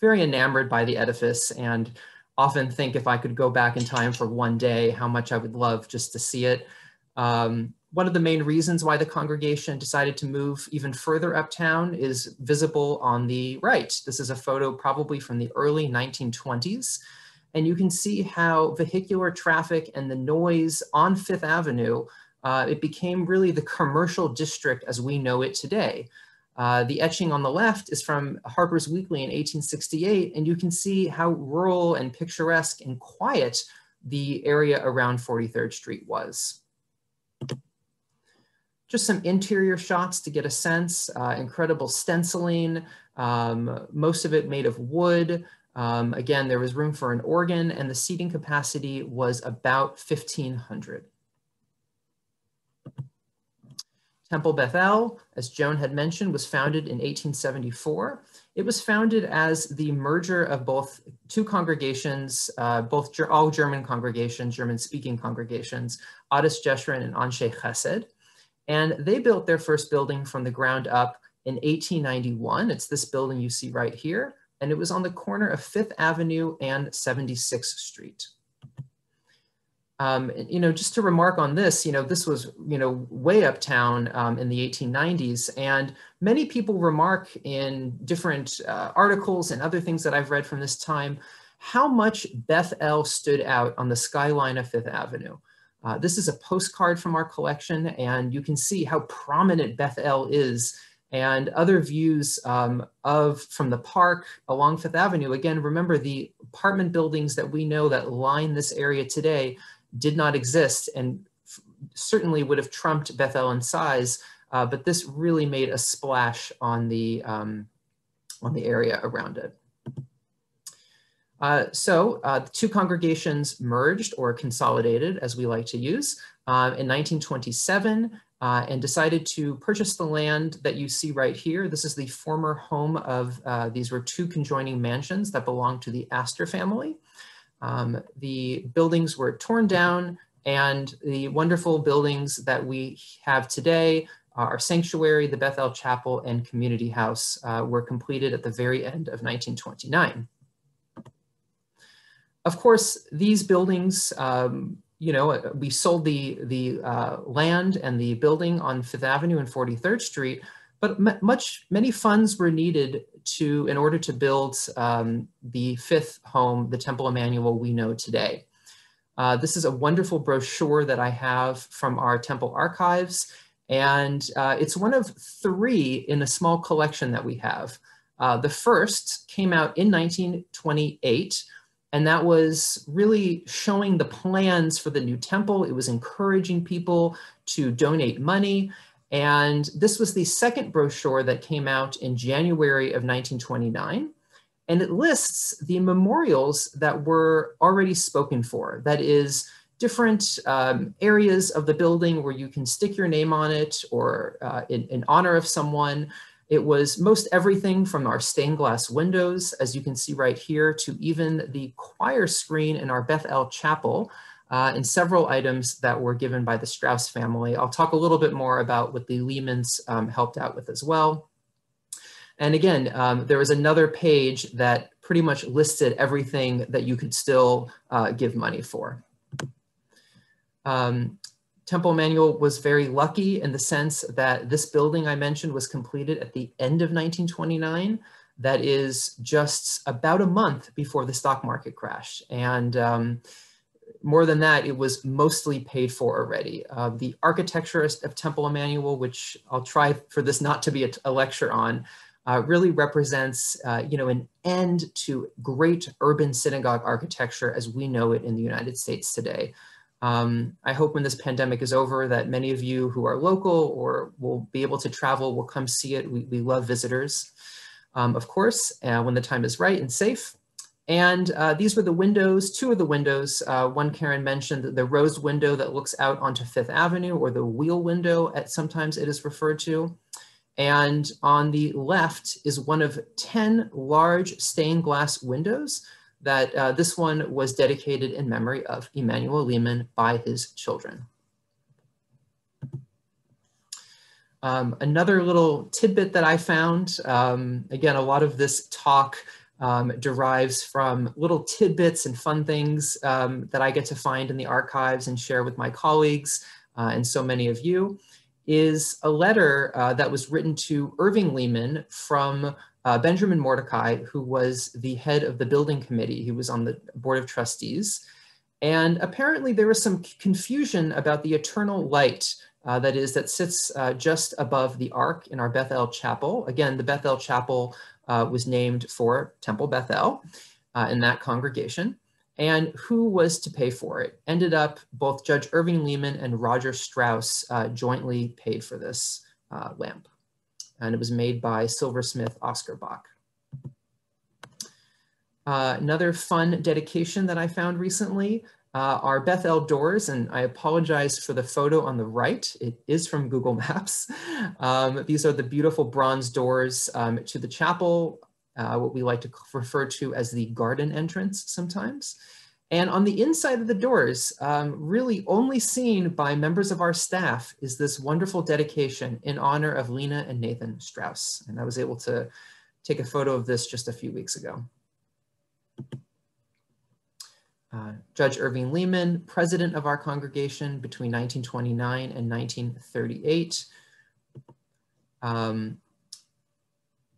very enamored by the edifice and often think if I could go back in time for one day, how much I would love just to see it. One of the main reasons why the congregation decided to move even further uptown is visible on the right. This is a photo probably from the early 1920s. And you can see how vehicular traffic and the noise on 5th Avenue, it became really the commercial district as we know it today. The etching on the left is from Harper's Weekly in 1868, and you can see how rural and picturesque and quiet the area around 43rd Street was. Just some interior shots to get a sense, incredible stenciling, most of it made of wood. Again, there was room for an organ and the seating capacity was about 1,500. Temple Beth-El, as Joan had mentioned, was founded in 1874. It was founded as the merger of both two congregations, all German congregations, German-speaking congregations, Ades Jeshurun and Anshe Chesed. And they built their first building from the ground up in 1891. It's this building you see right here. And it was on the corner of 5th Avenue and 76th Street. Just to remark on this, this was, way uptown in the 1890s. And many people remark in different articles and other things that I've read from this time, how much Beth-El stood out on the skyline of 5th Avenue. This is a postcard from our collection, and you can see how prominent Beth-El is and other views from the park along 5th Avenue. Again, remember the apartment buildings that we know that line this area today did not exist and certainly would have trumped Beth-El in size, but this really made a splash on the area around it. The two congregations merged or consolidated, as we like to use, in 1927 and decided to purchase the land that you see right here. This is the former home of, these were two conjoining mansions that belonged to the Astor family. The buildings were torn down, and the wonderful buildings that we have today, our sanctuary, the Beth-El Chapel, and community house were completed at the very end of 1929. Of course, these buildings, we sold the land and the building on 5th Avenue and 43rd Street, but many funds were needed in order to build the fifth home, the Temple Emanu-El we know today. This is a wonderful brochure that I have from our temple archives, and it's one of three in a small collection that we have. The first came out in 1928, and that was really showing the plans for the new temple. It was encouraging people to donate money. And this was the second brochure that came out in January of 1929. And it lists the memorials that were already spoken for. That is different areas of the building where you can stick your name on it or in honor of someone. It was most everything from our stained glass windows, as you can see right here, to even the choir screen in our Beth-El chapel, and several items that were given by the Straus family. I'll talk a little bit more about what the Lehmans helped out with as well. And again, there was another page that pretty much listed everything that you could still give money for. Temple Emanu-El was very lucky in the sense that this building I mentioned was completed at the end of 1929. That is just about a month before the stock market crashed. And more than that, it was mostly paid for already. The architecture of Temple Emanu-El, which I'll try for this not to be a lecture on, really represents an end to great urban synagogue architecture as we know it in the United States today. I hope when this pandemic is over that many of you who are local or will be able to travel will come see it. We love visitors, of course, when the time is right and safe. And these were the windows, two of the windows. One Karen mentioned, the rose window that looks out onto 5th Avenue, or the wheel window, sometimes it is referred to. And on the left is one of 10 large stained glass windows that this one was dedicated in memory of Emanu-El Lehman by his children. Another little tidbit that I found, again, a lot of this talk derives from little tidbits and fun things that I get to find in the archives and share with my colleagues and so many of you, is a letter that was written to Irving Lehman from Benjamin Mordecai, who was the head of the building committee. He was on the board of trustees. And apparently there was some confusion about the eternal light that sits just above the ark in our Beth-El chapel. Again, the Beth-El chapel was named for Temple Beth-El in that congregation. And who was to pay for it? Ended up both Judge Irving Lehman and Roger Straus jointly paid for this lamp. And it was made by silversmith Oscar Baeck. Another fun dedication that I found recently are Beth-El doors, and I apologize for the photo on the right. It is from Google Maps. These are the beautiful bronze doors to the chapel, what we like to refer to as the garden entrance sometimes. And on the inside of the doors, really only seen by members of our staff, is this wonderful dedication in honor of Lena and Nathan Strauss. And I was able to take a photo of this just a few weeks ago. Judge Irving Lehman, president of our congregation between 1929 and 1938.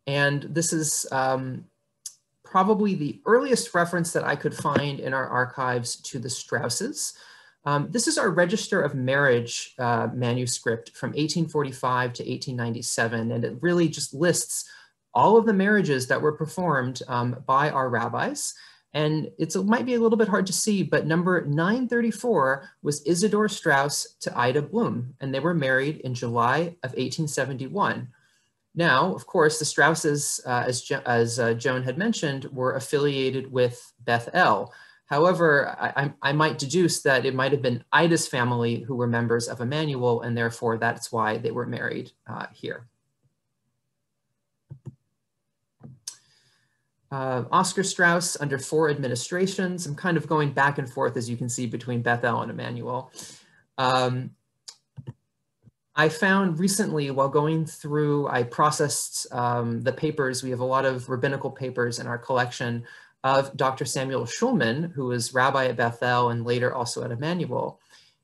And this is probably the earliest reference that I could find in our archives to the Strausses. This is our Register of Marriage manuscript from 1845 to 1897, and it really just lists all of the marriages that were performed by our rabbis. And it might be a little bit hard to see, but number 934 was Isidore Strauss to Ida Bloom, and they were married in July of 1871. Now, of course, the Strausses, as Joan had mentioned, were affiliated with Beth-El. However, I might deduce that it might have been Ida's family who were members of Emanu-El, and therefore that's why they were married here. Oscar Strauss under 4 administrations. I'm kind of going back and forth, as you can see, between Beth-El and Emanu-El. I found recently, while going through, I processed the papers. We have a lot of rabbinical papers in our collection of Dr. Samuel Schulman, who was rabbi at Beth-El and later also at Emanu-El.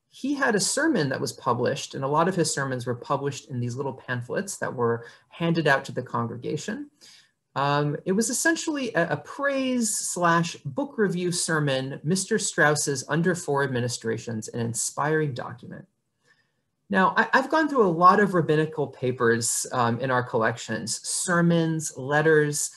He had a sermon that was published, and a lot of his sermons were published in these little pamphlets that were handed out to the congregation. It was essentially a praise/book review sermon, Mr. Strauss's Under 4 Administrations, an inspiring document. Now, I've gone through a lot of rabbinical papers in our collections, sermons, letters,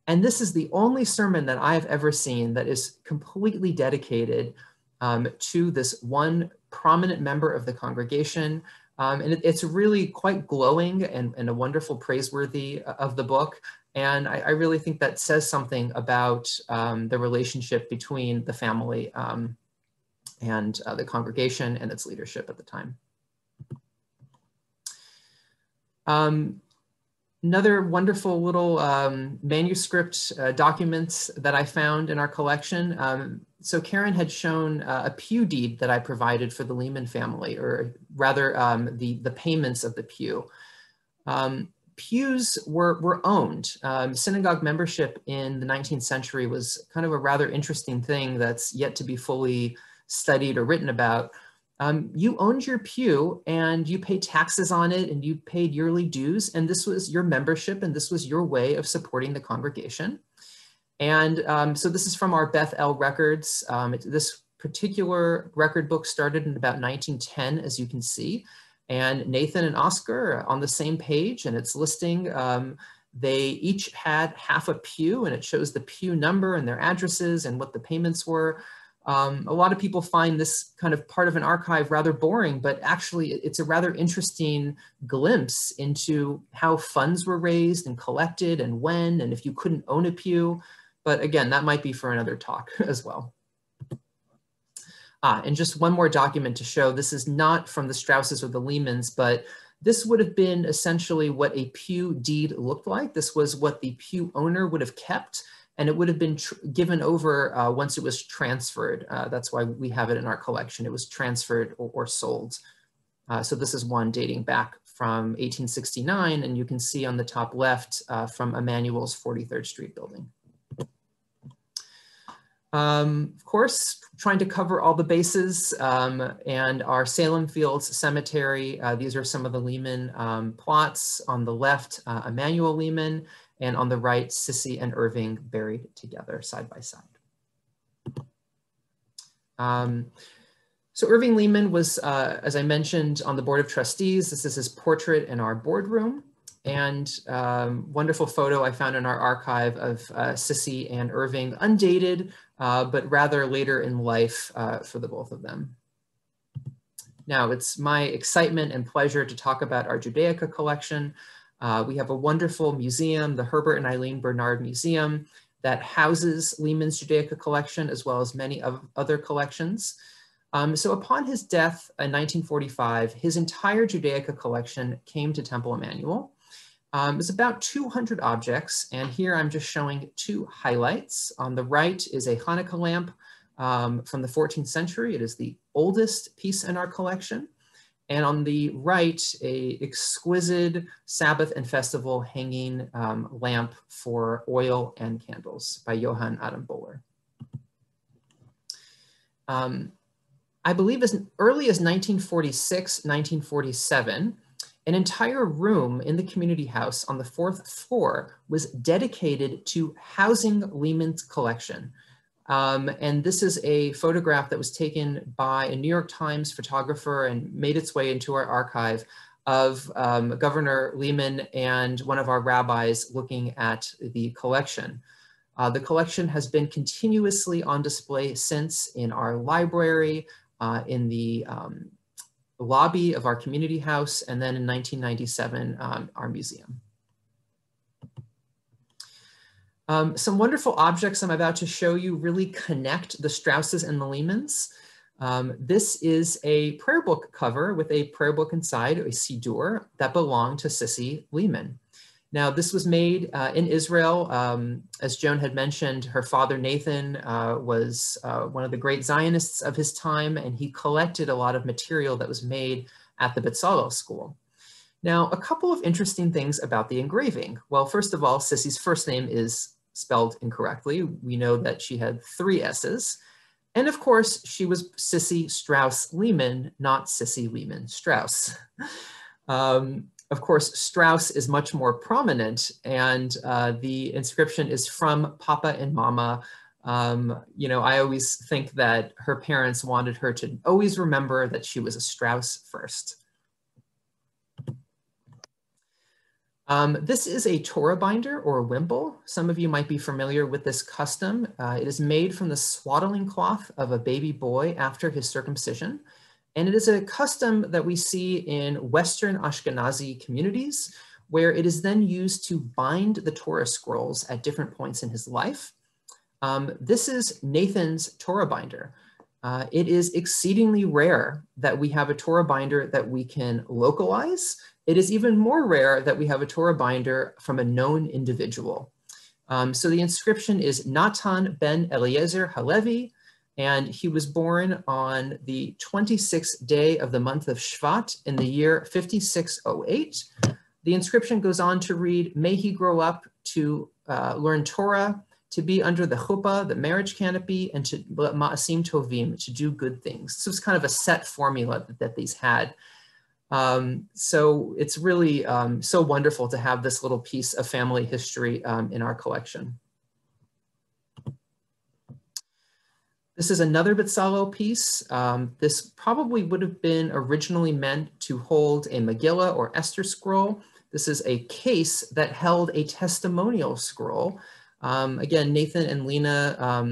and this is the only sermon that I've ever seen that is completely dedicated to this one prominent member of the congregation. And it's really quite glowing and a wonderful praiseworthy of the book. And I really think that says something about the relationship between the family and the congregation and its leadership at the time. Another wonderful little manuscript document that I found in our collection. So Karen had shown a pew deed that I provided for the Lehman family, or rather the payments of the pew. Pews were owned. Synagogue membership in the 19th century was kind of a rather interesting thing that's yet to be fully studied or written about. You owned your pew and you paid taxes on it and you paid yearly dues, and this was your membership and this was your way of supporting the congregation. And so this is from our Beth-El records. This particular record book started in about 1910, as you can see. And Nathan and Oscar are on the same page, and it's listing, they each had half a pew, and it shows the pew number and their addresses and what the payments were. A lot of people find this kind of part of an archive rather boring, but actually it's a rather interesting glimpse into how funds were raised and collected and when, and if you couldn't own a pew. But again, that might be for another talk as well. And just one more document to show, this is not from the Strausses or the Lehmans, but This would have been essentially what a pew deed looked like. This was what the pew owner would have kept, and it would have been given over once it was transferred. That's why we have it in our collection. It was transferred or sold. So this is one dating back from 1869, and you can see on the top left from Emanu-El's 43rd Street building. Of course, trying to cover all the bases, and our Salem Fields Cemetery. These are some of the Lehman plots. On the left, Emanu-El Lehman, and on the right, Sissy and Irving buried together side by side. So Irving Lehman was, as I mentioned, on the Board of Trustees. This is his portrait in our boardroom. And wonderful photo I found in our archive of Sissy and Irving, undated, but rather later in life for the both of them. Now, it's my excitement and pleasure to talk about our Judaica collection. We have a wonderful museum, the Herbert and Eileen Bernard Museum, that houses Lehman's Judaica collection, as well as many other collections. So upon his death in 1945, his entire Judaica collection came to Temple Emanu-El. It's about 200 objects, and here I'm just showing two highlights. On the right is a Hanukkah lamp from the 14th century. It is the oldest piece in our collection. And on the right, a exquisite Sabbath and festival hanging lamp for oil and candles by Johann Adam Boller. I believe as early as 1946, 1947, an entire room in the community house on the 4th floor was dedicated to housing Lehman's collection. And this is a photograph that was taken by a New York Times photographer and made its way into our archive of Governor Lehman and one of our rabbis looking at the collection. The collection has been continuously on display since in our library, in the lobby of our community house, and then in 1997, our museum. Some wonderful objects I'm about to show you really connect the Strauses and the Lehmans. This is a prayer book cover with a prayer book inside, a siddur, that belonged to Sissy Lehman. Now, this was made in Israel. As Joan had mentioned, her father, Nathan, was one of the great Zionists of his time, and he collected a lot of material that was made at the Beth-El school. Now, a couple of interesting things about the engraving. Well, first of all, Sissy's first name is spelled incorrectly. We know that she had 3 S's. And of course, she was Sissy Straus Lehman, not Sissy Lehman Strauss. Of course, Strauss is much more prominent, and the inscription is from Papa and Mama. You know, I always think that her parents wanted her to always remember that she was a Strauss first. This is a Torah binder or a wimple. Some of you might be familiar with this custom. It is made from the swaddling cloth of a baby boy after his circumcision. And it is a custom that we see in Western Ashkenazi communities, where it is then used to bind the Torah scrolls at different points in his life. This is Nathan's Torah binder. It is exceedingly rare that we have a Torah binder that we can localize. It is even more rare that we have a Torah binder from a known individual. So the inscription is Natan ben Eliezer Halevi, and he was born on the 26th day of the month of Shvat in the year 5608. The inscription goes on to read, may he grow up to learn Torah, to be under the chuppah, the marriage canopy, and to ma'asim tovim, to do good things. So it's kind of a set formula that these had. So it's really so wonderful to have this little piece of family history in our collection. This is another Beth-El piece. This probably would have been originally meant to hold a Megillah or Esther scroll. This is a case that held a testimonial scroll. Again, Nathan and Lena,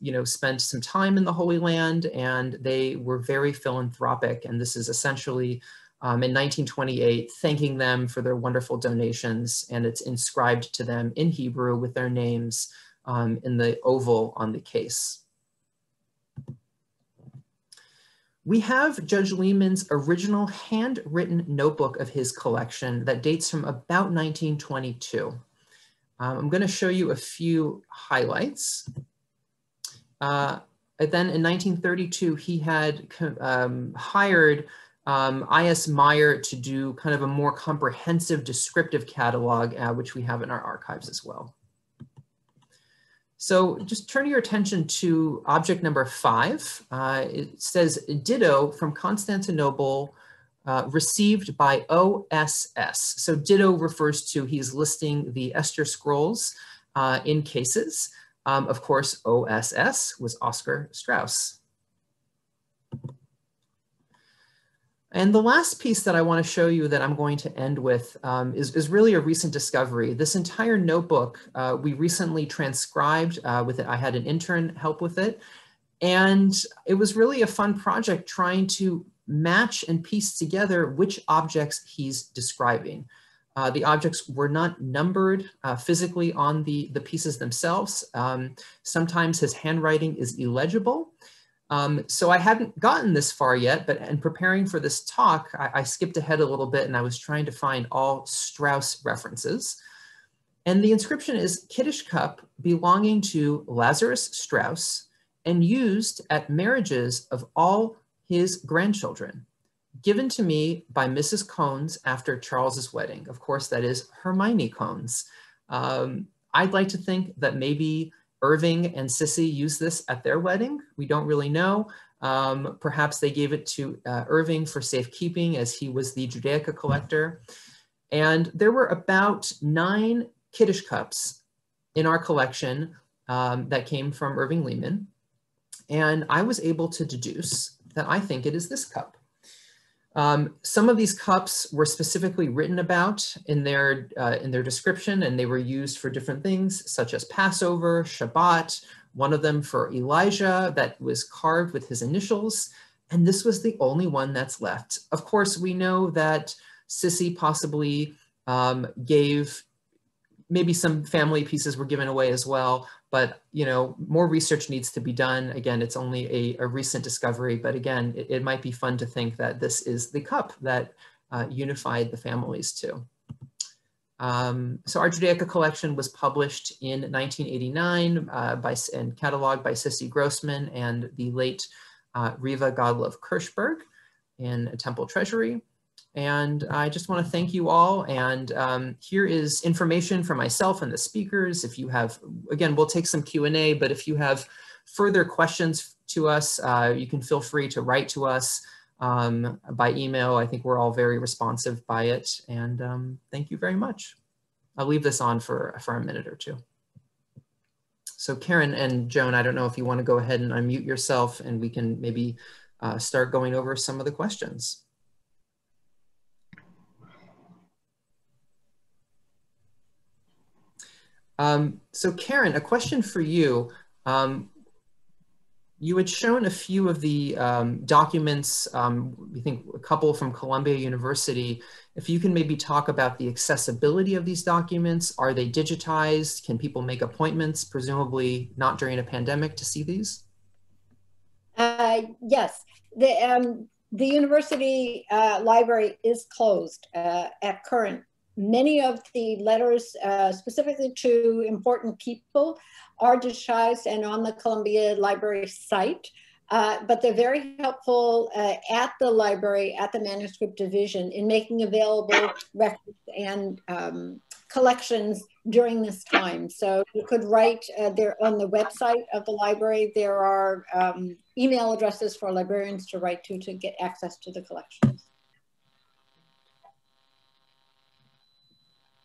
you know, spent some time in the Holy Land, and they were very philanthropic. And this is essentially in 1928, thanking them for their wonderful donations, and it's inscribed to them in Hebrew with their names in the oval on the case. We have Judge Lehman's original handwritten notebook of his collection that dates from about 1922. I'm going to show you a few highlights. Then in 1932, he had hired I.S. Meyer to do kind of a more comprehensive descriptive catalog, which we have in our archives as well. So just turn your attention to object number 5. It says, ditto from Constantinople received by OSS. So ditto refers to, he's listing the Esther scrolls in cases. Of course, OSS was Oscar Strauss. And the last piece that I want to show you that I'm going to end with is really a recent discovery. This entire notebook, we recently transcribed with it. I had an intern help with it. And it was really a fun project trying to match and piece together which objects he's describing. The objects were not numbered physically on the pieces themselves. Sometimes his handwriting is illegible. So I hadn't gotten this far yet, but in preparing for this talk, I skipped ahead a little bit and I was trying to find all Strauss references. And the inscription is Kiddush cup belonging to Lazarus Strauss and used at marriages of all his grandchildren, given to me by Mrs. Cones after Charles's wedding. Of course, that is Hermione Cones. I'd like to think that maybe Irving and Sissy used this at their wedding. We don't really know. Perhaps they gave it to Irving for safekeeping as he was the Judaica collector. And there were about 9 Kiddush cups in our collection that came from Irving Lehman. And I was able to deduce that I think it is this cup. Some of these cups were specifically written about in their description, and they were used for different things such as Passover, Shabbat, one of them for Elijah that was carved with his initials, and this was the only one that's left. Of course, we know that Sissy possibly gave, maybe some family pieces were given away as well, but you know, more research needs to be done. Again, it's only a recent discovery, but again, it might be fun to think that this is the cup that unified the families too. So our Judaica collection was published in 1989 and cataloged by Sissy Grossman and the late Riva Godlove Kirschberg in Temple Treasury. And I just want to thank you all. And here is information for myself and the speakers. If you have, again, we'll take some Q&A, but if you have further questions to us, you can feel free to write to us by email. I think we're all very responsive by it. And thank you very much. I'll leave this on for a minute or two. So Karen and Joan, I don't know if you want to go ahead and unmute yourself and we can maybe start going over some of the questions. So Karen, a question for you. You had shown a few of the documents, we think a couple from Columbia University. If you can maybe talk about the accessibility of these documents. Are they digitized? Can people make appointments, presumably not during a pandemic, to see these? Yes, the university library is closed at current. Many of the letters specifically to important people are digitized and on the Columbia Library site, but they're very helpful at the library, at the manuscript division, in making available records and collections during this time. So you could write there on the website of the library. There are email addresses for librarians to write to get access to the collections.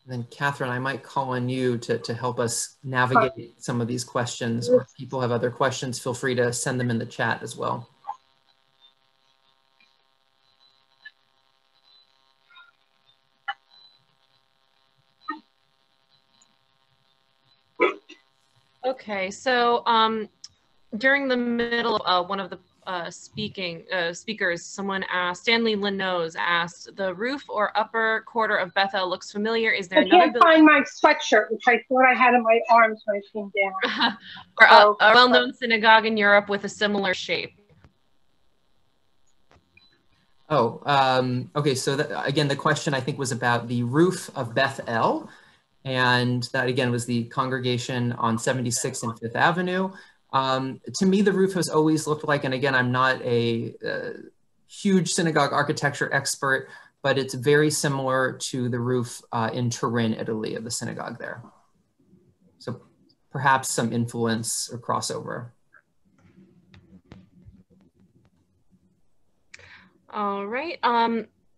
Then Catherine, I might call on you to help us navigate some of these questions, or if people have other questions, feel free to send them in the chat as well. Okay, so during the middle of one of the speakers, someone asked, Stanley Lenoz asked, the roof or upper quarter of Beth-El looks familiar. Is there another building? I can't find my sweatshirt, which I thought I had in my arms when I came down. Or a well-known synagogue in Europe with a similar shape? Oh, okay. So again, the question I think was about the roof of Beth-El. And that again was the congregation on 76th and 5th Avenue. To me, the roof has always looked like, and again, I'm not a huge synagogue architecture expert, but it's very similar to the roof in Turin, Italy, of the synagogue there. So perhaps some influence or crossover. All right.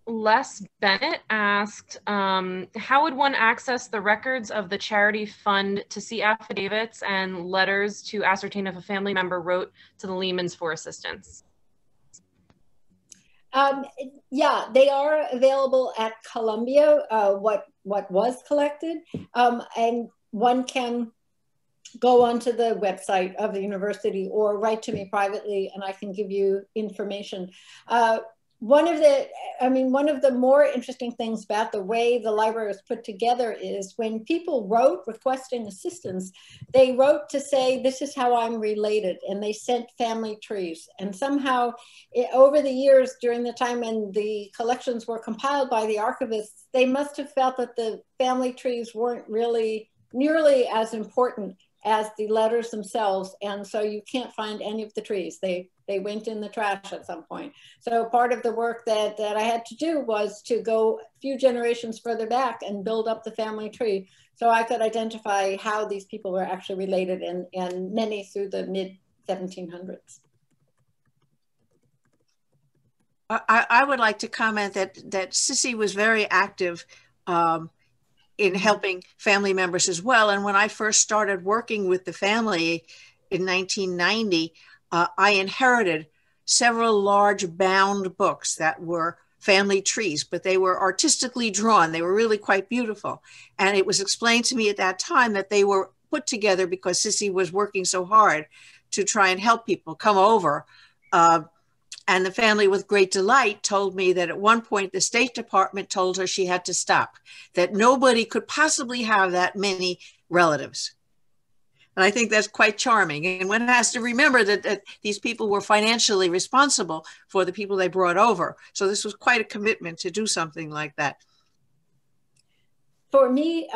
Les Bennett asked, how would one access the records of the charity fund to see affidavits and letters to ascertain if a family member wrote to the Lehmans for assistance? Yeah, they are available at Columbia, what was collected. And one can go onto the website of the university or write to me privately and I can give you information. One of the more interesting things about the way the library was put together is when people wrote requesting assistance, they wrote to say, this is how I'm related, and they sent family trees. And somehow over the years, during the time when the collections were compiled by the archivists, they must have felt that the family trees weren't really nearly as important as the letters themselves. And so you can't find any of the trees. They went in the trash at some point. So part of the work that I had to do was to go a few generations further back and build up the family tree so I could identify how these people were actually related, and many through the mid 1700s. I would like to comment that Sissy was very active in helping family members as well. And when I first started working with the family in 1990, I inherited several large bound books that were family trees, but they were artistically drawn. They were really quite beautiful. And it was explained to me at that time that they were put together because Sissy was working so hard to try and help people come over. And the family, with great delight, told me that at one point the State Department told her she had to stop, that nobody could possibly have that many relatives. And I think that's quite charming. And one has to remember that these people were financially responsible for the people they brought over. So this was quite a commitment to do something like that. For me,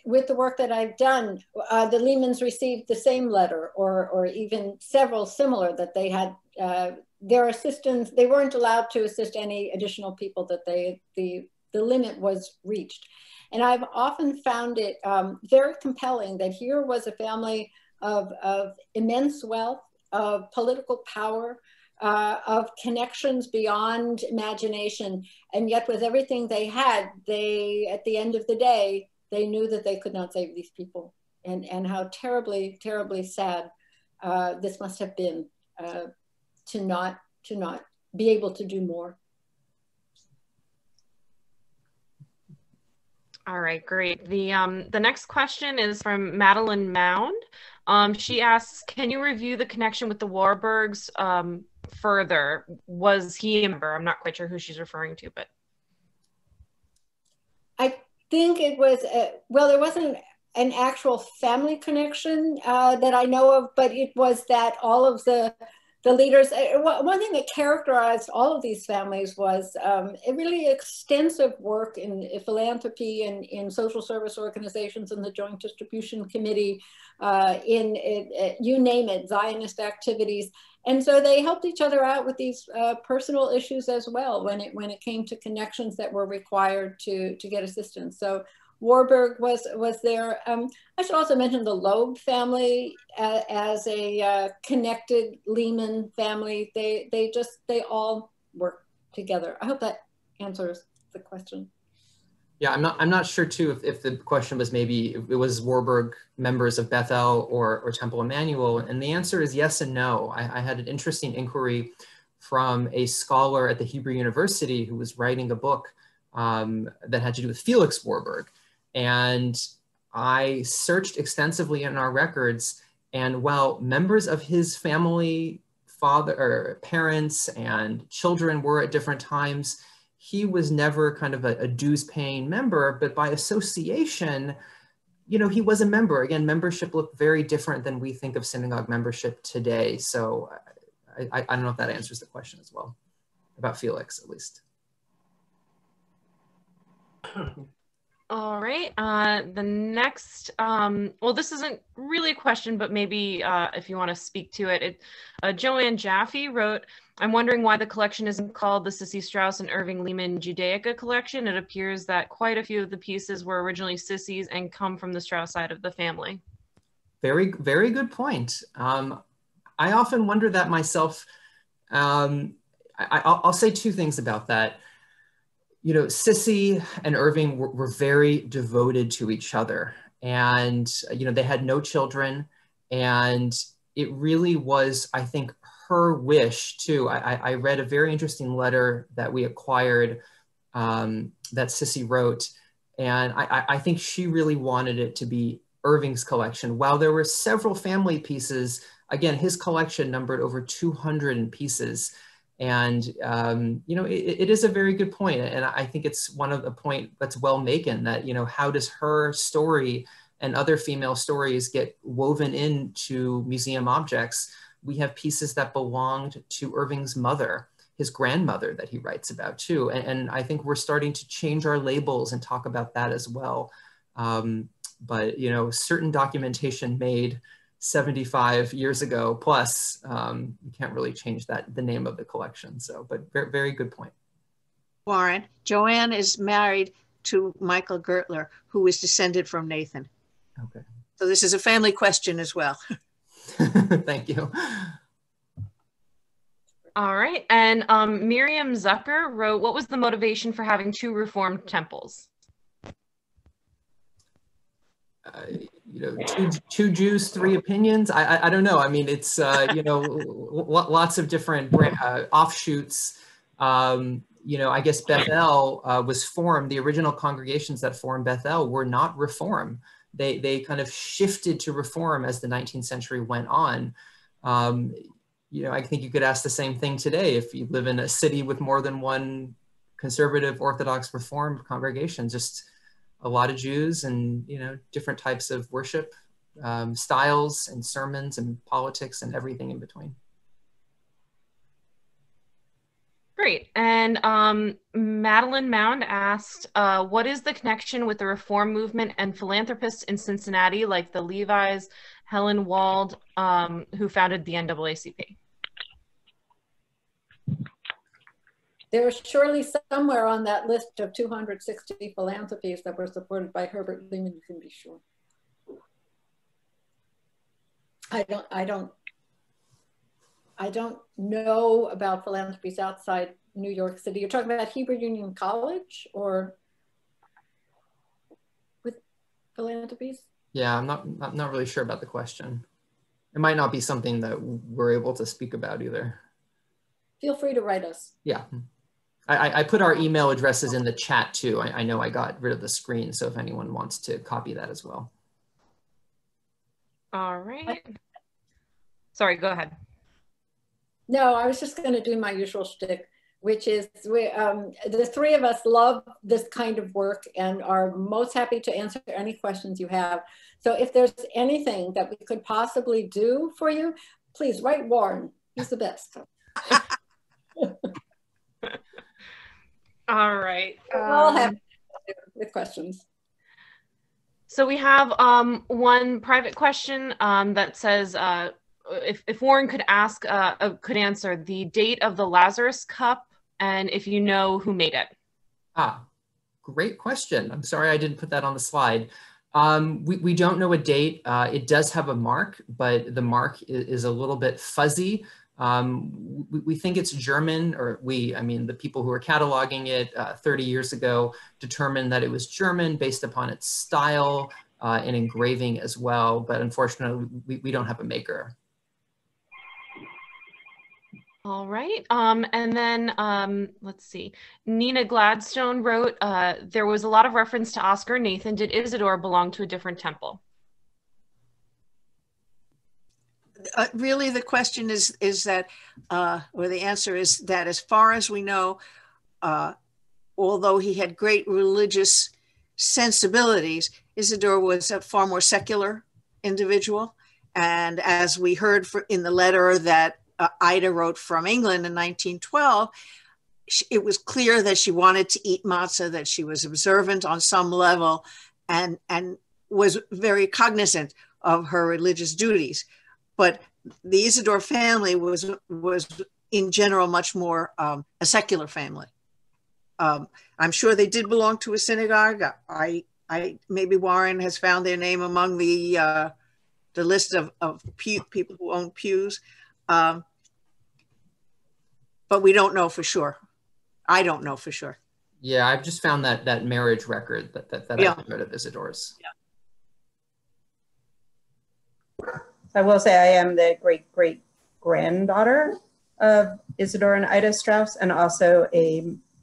with the work that I've done, the Lehmans received the same letter or even several similar that they had their assistants. They weren't allowed to assist any additional people, that the limit was reached. And I've often found it very compelling that here was a family of immense wealth, of political power, of connections beyond imagination. And yet with everything they had, at the end of the day, they knew that they could not save these people. And how terribly, terribly sad this must have been to not be able to do more. All right, great. The next question is from Madeline Mound. She asks, can you review the connection with the Warburgs further? Was he a member? I'm not quite sure who she's referring to, but. I think it was, well, there wasn't an actual family connection that I know of, but it was that all of the leaders, one thing that characterized all of these families was a really extensive work in philanthropy and in social service organizations and the Joint Distribution Committee, you name it, Zionist activities. And so they helped each other out with these personal issues as well when it came to connections that were required to get assistance. So Warburg was there. I should also mention the Loeb family as a connected Lehman family. They all work together. I hope that answers the question. Yeah, I'm not sure too if the question was maybe it was Warburg members of Beth-El or Temple Emanu-El, and the answer is yes and no. I had an interesting inquiry from a scholar at the Hebrew University who was writing a book that had to do with Felix Warburg. And I searched extensively in our records, and while members of his family, parents and children were at different times, he was never kind of a dues-paying member, but by association, you know, he was a member. Again, membership looked very different than we think of synagogue membership today. So I don't know if that answers the question as well. about Felix, at least. All right, the next, well, this isn't really a question, but maybe if you want to speak to it, Joanne Jaffe wrote, I'm wondering why the collection isn't called the Sissy Straus and Irving Lehman Judaica collection. It appears that quite a few of the pieces were originally Sissy's and come from the Straus side of the family. Very, very good point. I often wonder that myself. I'll say two things about that. You know, Sissy and Irving were very devoted to each other, and you know, they had no children, and it really was, I think, her wish too. I read a very interesting letter that we acquired that Sissy wrote, and I think she really wanted it to be Irving's collection. While there were several family pieces, again, his collection numbered over 200 pieces. And, you know, it is a very good point. And I think it's one of the point that's well making, that, you know, how does her story and other female stories get woven into museum objects? We have pieces that belonged to Irving's mother, his grandmother, that he writes about too. And I think we're starting to change our labels and talk about that as well. But, you know, certain documentation made 75 years ago plus, you can't really change the name of the collection. So, but very, very good point. Warren, Joanne is married to Michael Gertler, who is descended from Nathan. Okay. So this is a family question as well. Thank you. All right, and Miriam Zucker wrote, what was the motivation for having two Reformed temples? You know, two Jews, three opinions. I don't know. I mean, it's, you know, lots of different offshoots. You know, I guess Beth-El was formed, the original congregations that formed Beth-El were not Reform. They kind of shifted to Reform as the 19th century went on. You know, I think you could ask the same thing today if you live in a city with more than one conservative, Orthodox, Reformed congregation. Just a lot of Jews and, you know, different types of worship styles and sermons and politics and everything in between. Great. And Madeline Mound asked, what is the connection with the Reform movement and philanthropists in Cincinnati, like the Levis, Helen Wald, who founded the NAACP? There's surely somewhere on that list of 260 philanthropies that were supported by Herbert Lehman, you can be sure. I don't know about philanthropies outside New York City. You're talking about Hebrew Union College or with philanthropies? Yeah, I'm not really sure about the question. It might not be something that we're able to speak about either. Feel free to write us. Yeah. I put our email addresses in the chat too. I know I got rid of the screen, so if anyone wants to copy that as well. All right. Sorry, go ahead. No, I was just going to do my usual shtick, which is the three of us love this kind of work and are most happy to answer any questions you have. So if there's anything that we could possibly do for you, please write Warren. He's the best. All right. We're all happy with questions. So we have one private question that says, if Warren could answer the date of the Lazarus Cup and if you know who made it. Ah, great question. I'm sorry I didn't put that on the slide. We don't know a date. It does have a mark, but the mark is a little bit fuzzy. We think it's German, or I mean, the people who were cataloging it 30 years ago determined that it was German based upon its style and engraving as well. But unfortunately, we don't have a maker. All right. And then let's see. Nina Gladstone wrote, there was a lot of reference to Oscar Nathan. Did Isidore belong to a different temple? Really, the question is that, or the answer is that as far as we know, although he had great religious sensibilities, Isidore was a far more secular individual. And as we heard in the letter that Ida wrote from England in 1912, it was clear that she wanted to eat matzah, that she was observant on some level, and was very cognizant of her religious duties. But the Isidore family was in general much more a secular family. I'm sure they did belong to a synagogue. Maybe Warren has found their name among the list of people who own pews, but we don't know for sure. I don't know for sure. Yeah, I've just found that marriage record that Yeah. I've heard of Isidore's. Yeah. I will say I am the great-great-granddaughter of Isidore and Ida Straus, and also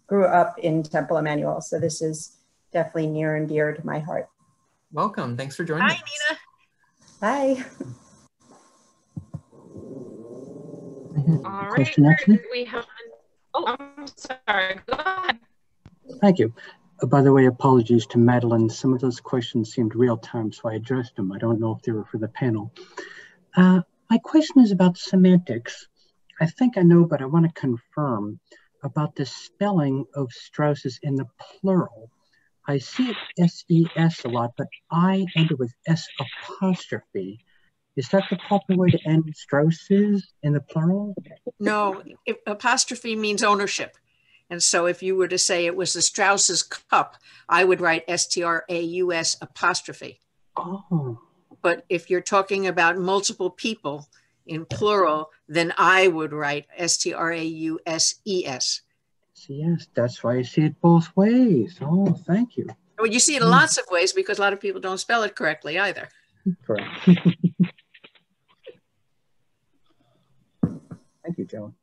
grew up in Temple Emanu-El. So this is definitely near and dear to my heart. Welcome. Thanks for joining us. Hi, Nina. Bye. All right, Question, actually? we have. Oh, I'm sorry. Go ahead. Thank you. By the way, apologies to Madeline. Some of those questions seemed real time, so I addressed them. I don't know if they were for the panel. My question is about semantics. I think I know, but I want to confirm about the spelling of Strauses in the plural. I see it S-E-S a lot, but I end it with S apostrophe. Is that the proper way to end Strauses in the plural? No, apostrophe means ownership. And so if you were to say it was the Strauss's cup, I would write S-T-R-A-U-S apostrophe. Oh. But if you're talking about multiple people in plural, then I would write S-T-R-A-U-S-E-S. Yes, that's why I see it both ways. Oh, thank you. Well, you see it in lots of ways because a lot of people don't spell it correctly either. Correct. Thank you, Joan.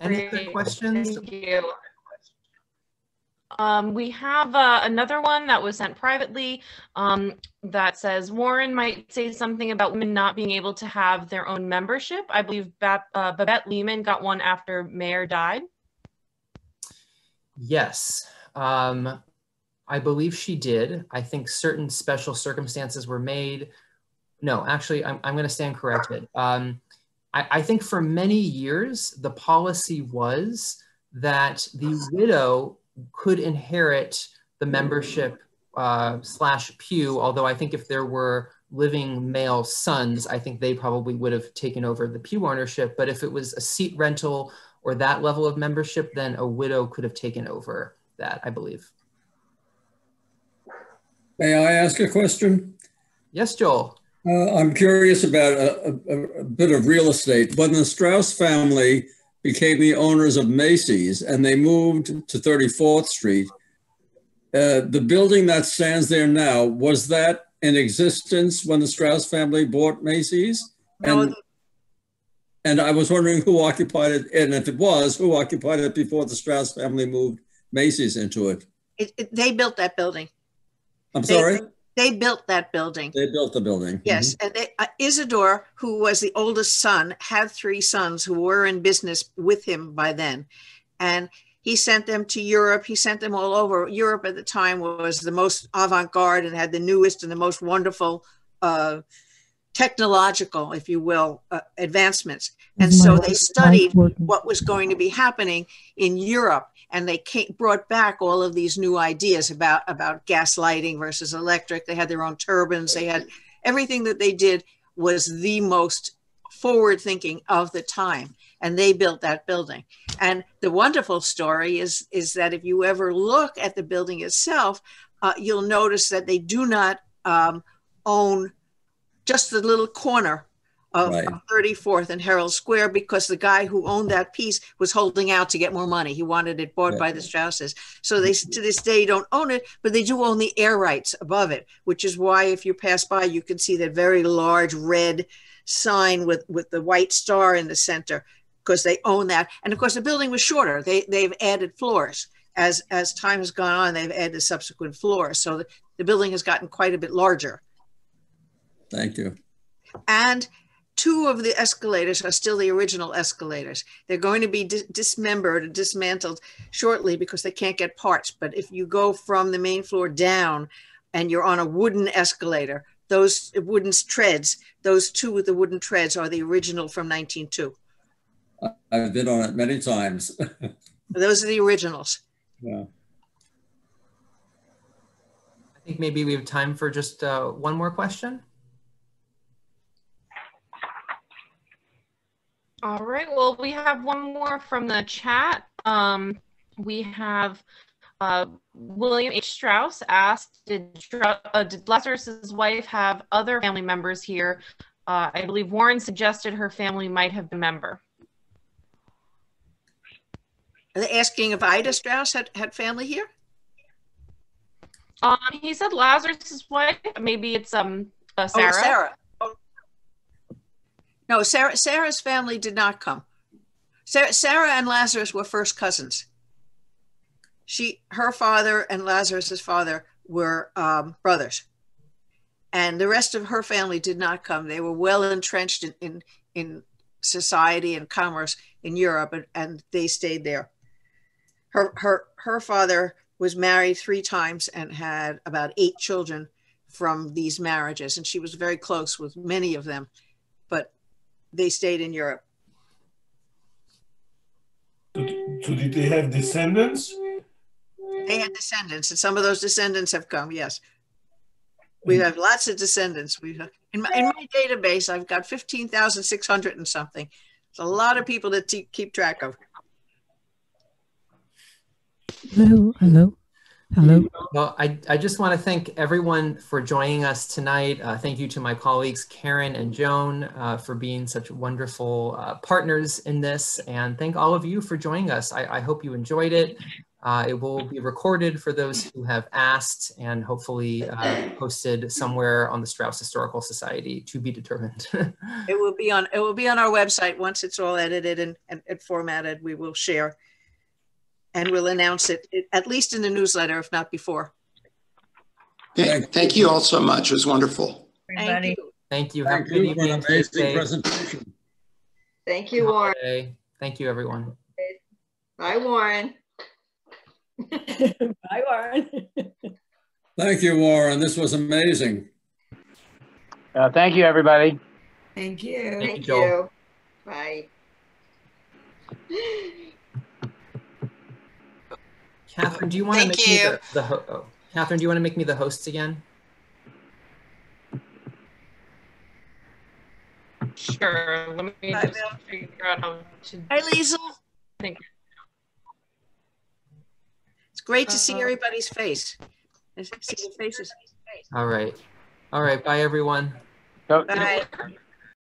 Any other questions? Thank you. We have another one that was sent privately that says Warren might say something about women not being able to have their own membership. I believe Babette Lehman got one after Mayer died. Yes, I believe she did. I think certain special circumstances were made. No, actually, I'm going to stand corrected. I think for many years, the policy was that the widow could inherit the membership / pew, although I think if there were living male sons, I think they probably would have taken over the pew ownership. But if it was a seat rental or that level of membership, then a widow could have taken over that, I believe. May I ask a question? Yes, Joel. I'm curious about a bit of real estate. When the Straus family became the owners of Macy's and they moved to 34th Street, the building that stands there now, was that in existence when the Straus family bought Macy's? No. And I was wondering who occupied it, and if it was, who occupied it before the Straus family moved Macy's into it? They built that building. I'm sorry? They built that building. They built the building. Yes, and Isidore, who was the oldest son, had 3 sons who were in business with him by then. And he sent them to Europe. He sent them all over. Europe at the time was the most avant-garde and had the newest and the most wonderful technological, if you will, advancements. And so they studied what was going to be happening in Europe. And they brought back all of these new ideas about gas lighting versus electric. They had their own turbines. They had everything that they did was the most forward thinking of the time. And they built that building. And the wonderful story is that if you ever look at the building itself, you'll notice that they do not own just the little corner of 34th and Herald Square, because the guy who owned that piece was holding out to get more money. He wanted it bought by the Strauses. So they, to this day, don't own it, but they do own the air rights above it, which is why if you pass by, you can see that very large red sign with the white star in the center, because they own that. And of course, the building was shorter. They've added floors. As time has gone on, they've added subsequent floors. So the building has gotten quite a bit larger. Thank you. And 2 of the escalators are still the original escalators. They're going to be dismembered and dismantled shortly because they can't get parts. But if you go from the main floor down and you're on a wooden escalator, those wooden treads, those 2 with the wooden treads are the original from 1902. I've been on it many times. Those are the originals. Yeah. I think maybe we have time for just one more question. All right, well, we have one more from the chat. We have William H. Strauss asked, did Lazarus's wife have other family members here? I believe Warren suggested her family might have been a member. Are they asking if Ida Strauss had family here? He said Lazarus's wife. Maybe it's Sarah. Oh, Sarah. No, Sarah's family did not come. Sarah and Lazarus were first cousins. Her father and Lazarus's father were brothers, and the rest of her family did not come. They were well entrenched in society and commerce in Europe, and they stayed there. Her father was married 3 times and had about 8 children from these marriages, and she was very close with many of them, but they stayed in Europe. So did they have descendants? They had descendants, and some of those descendants have come, yes. We have lots of descendants. In my database, I've got 15,600 and something. It's a lot of people to keep track of. Hello, hello, hello. Well, I just want to thank everyone for joining us tonight. Thank you to my colleagues, Karen and Joan, for being such wonderful partners in this. And thank all of you for joining us. I hope you enjoyed it. It will be recorded for those who have asked, and hopefully posted somewhere on the Strauss Historical Society, to be determined. It will be on our website once it's all edited and formatted. We will share, and we'll announce it at least in the newsletter, if not before. Thank you all so much. It was wonderful. Thank you. Thank you. Thank you for an amazing presentation. Thank you, Warren. Thank you, everyone. Bye, Warren. Bye, Warren. Thank you, Warren. This was amazing. Thank you, everybody. Thank you. Thank you. Bye. Catherine, do you want to make me Catherine, do you want to make me the host again? Sure. Let me just figure out how to. Hi, Liesl. Think. It's great to see everybody's face. See the faces. All right. All right. Bye, everyone. Bye.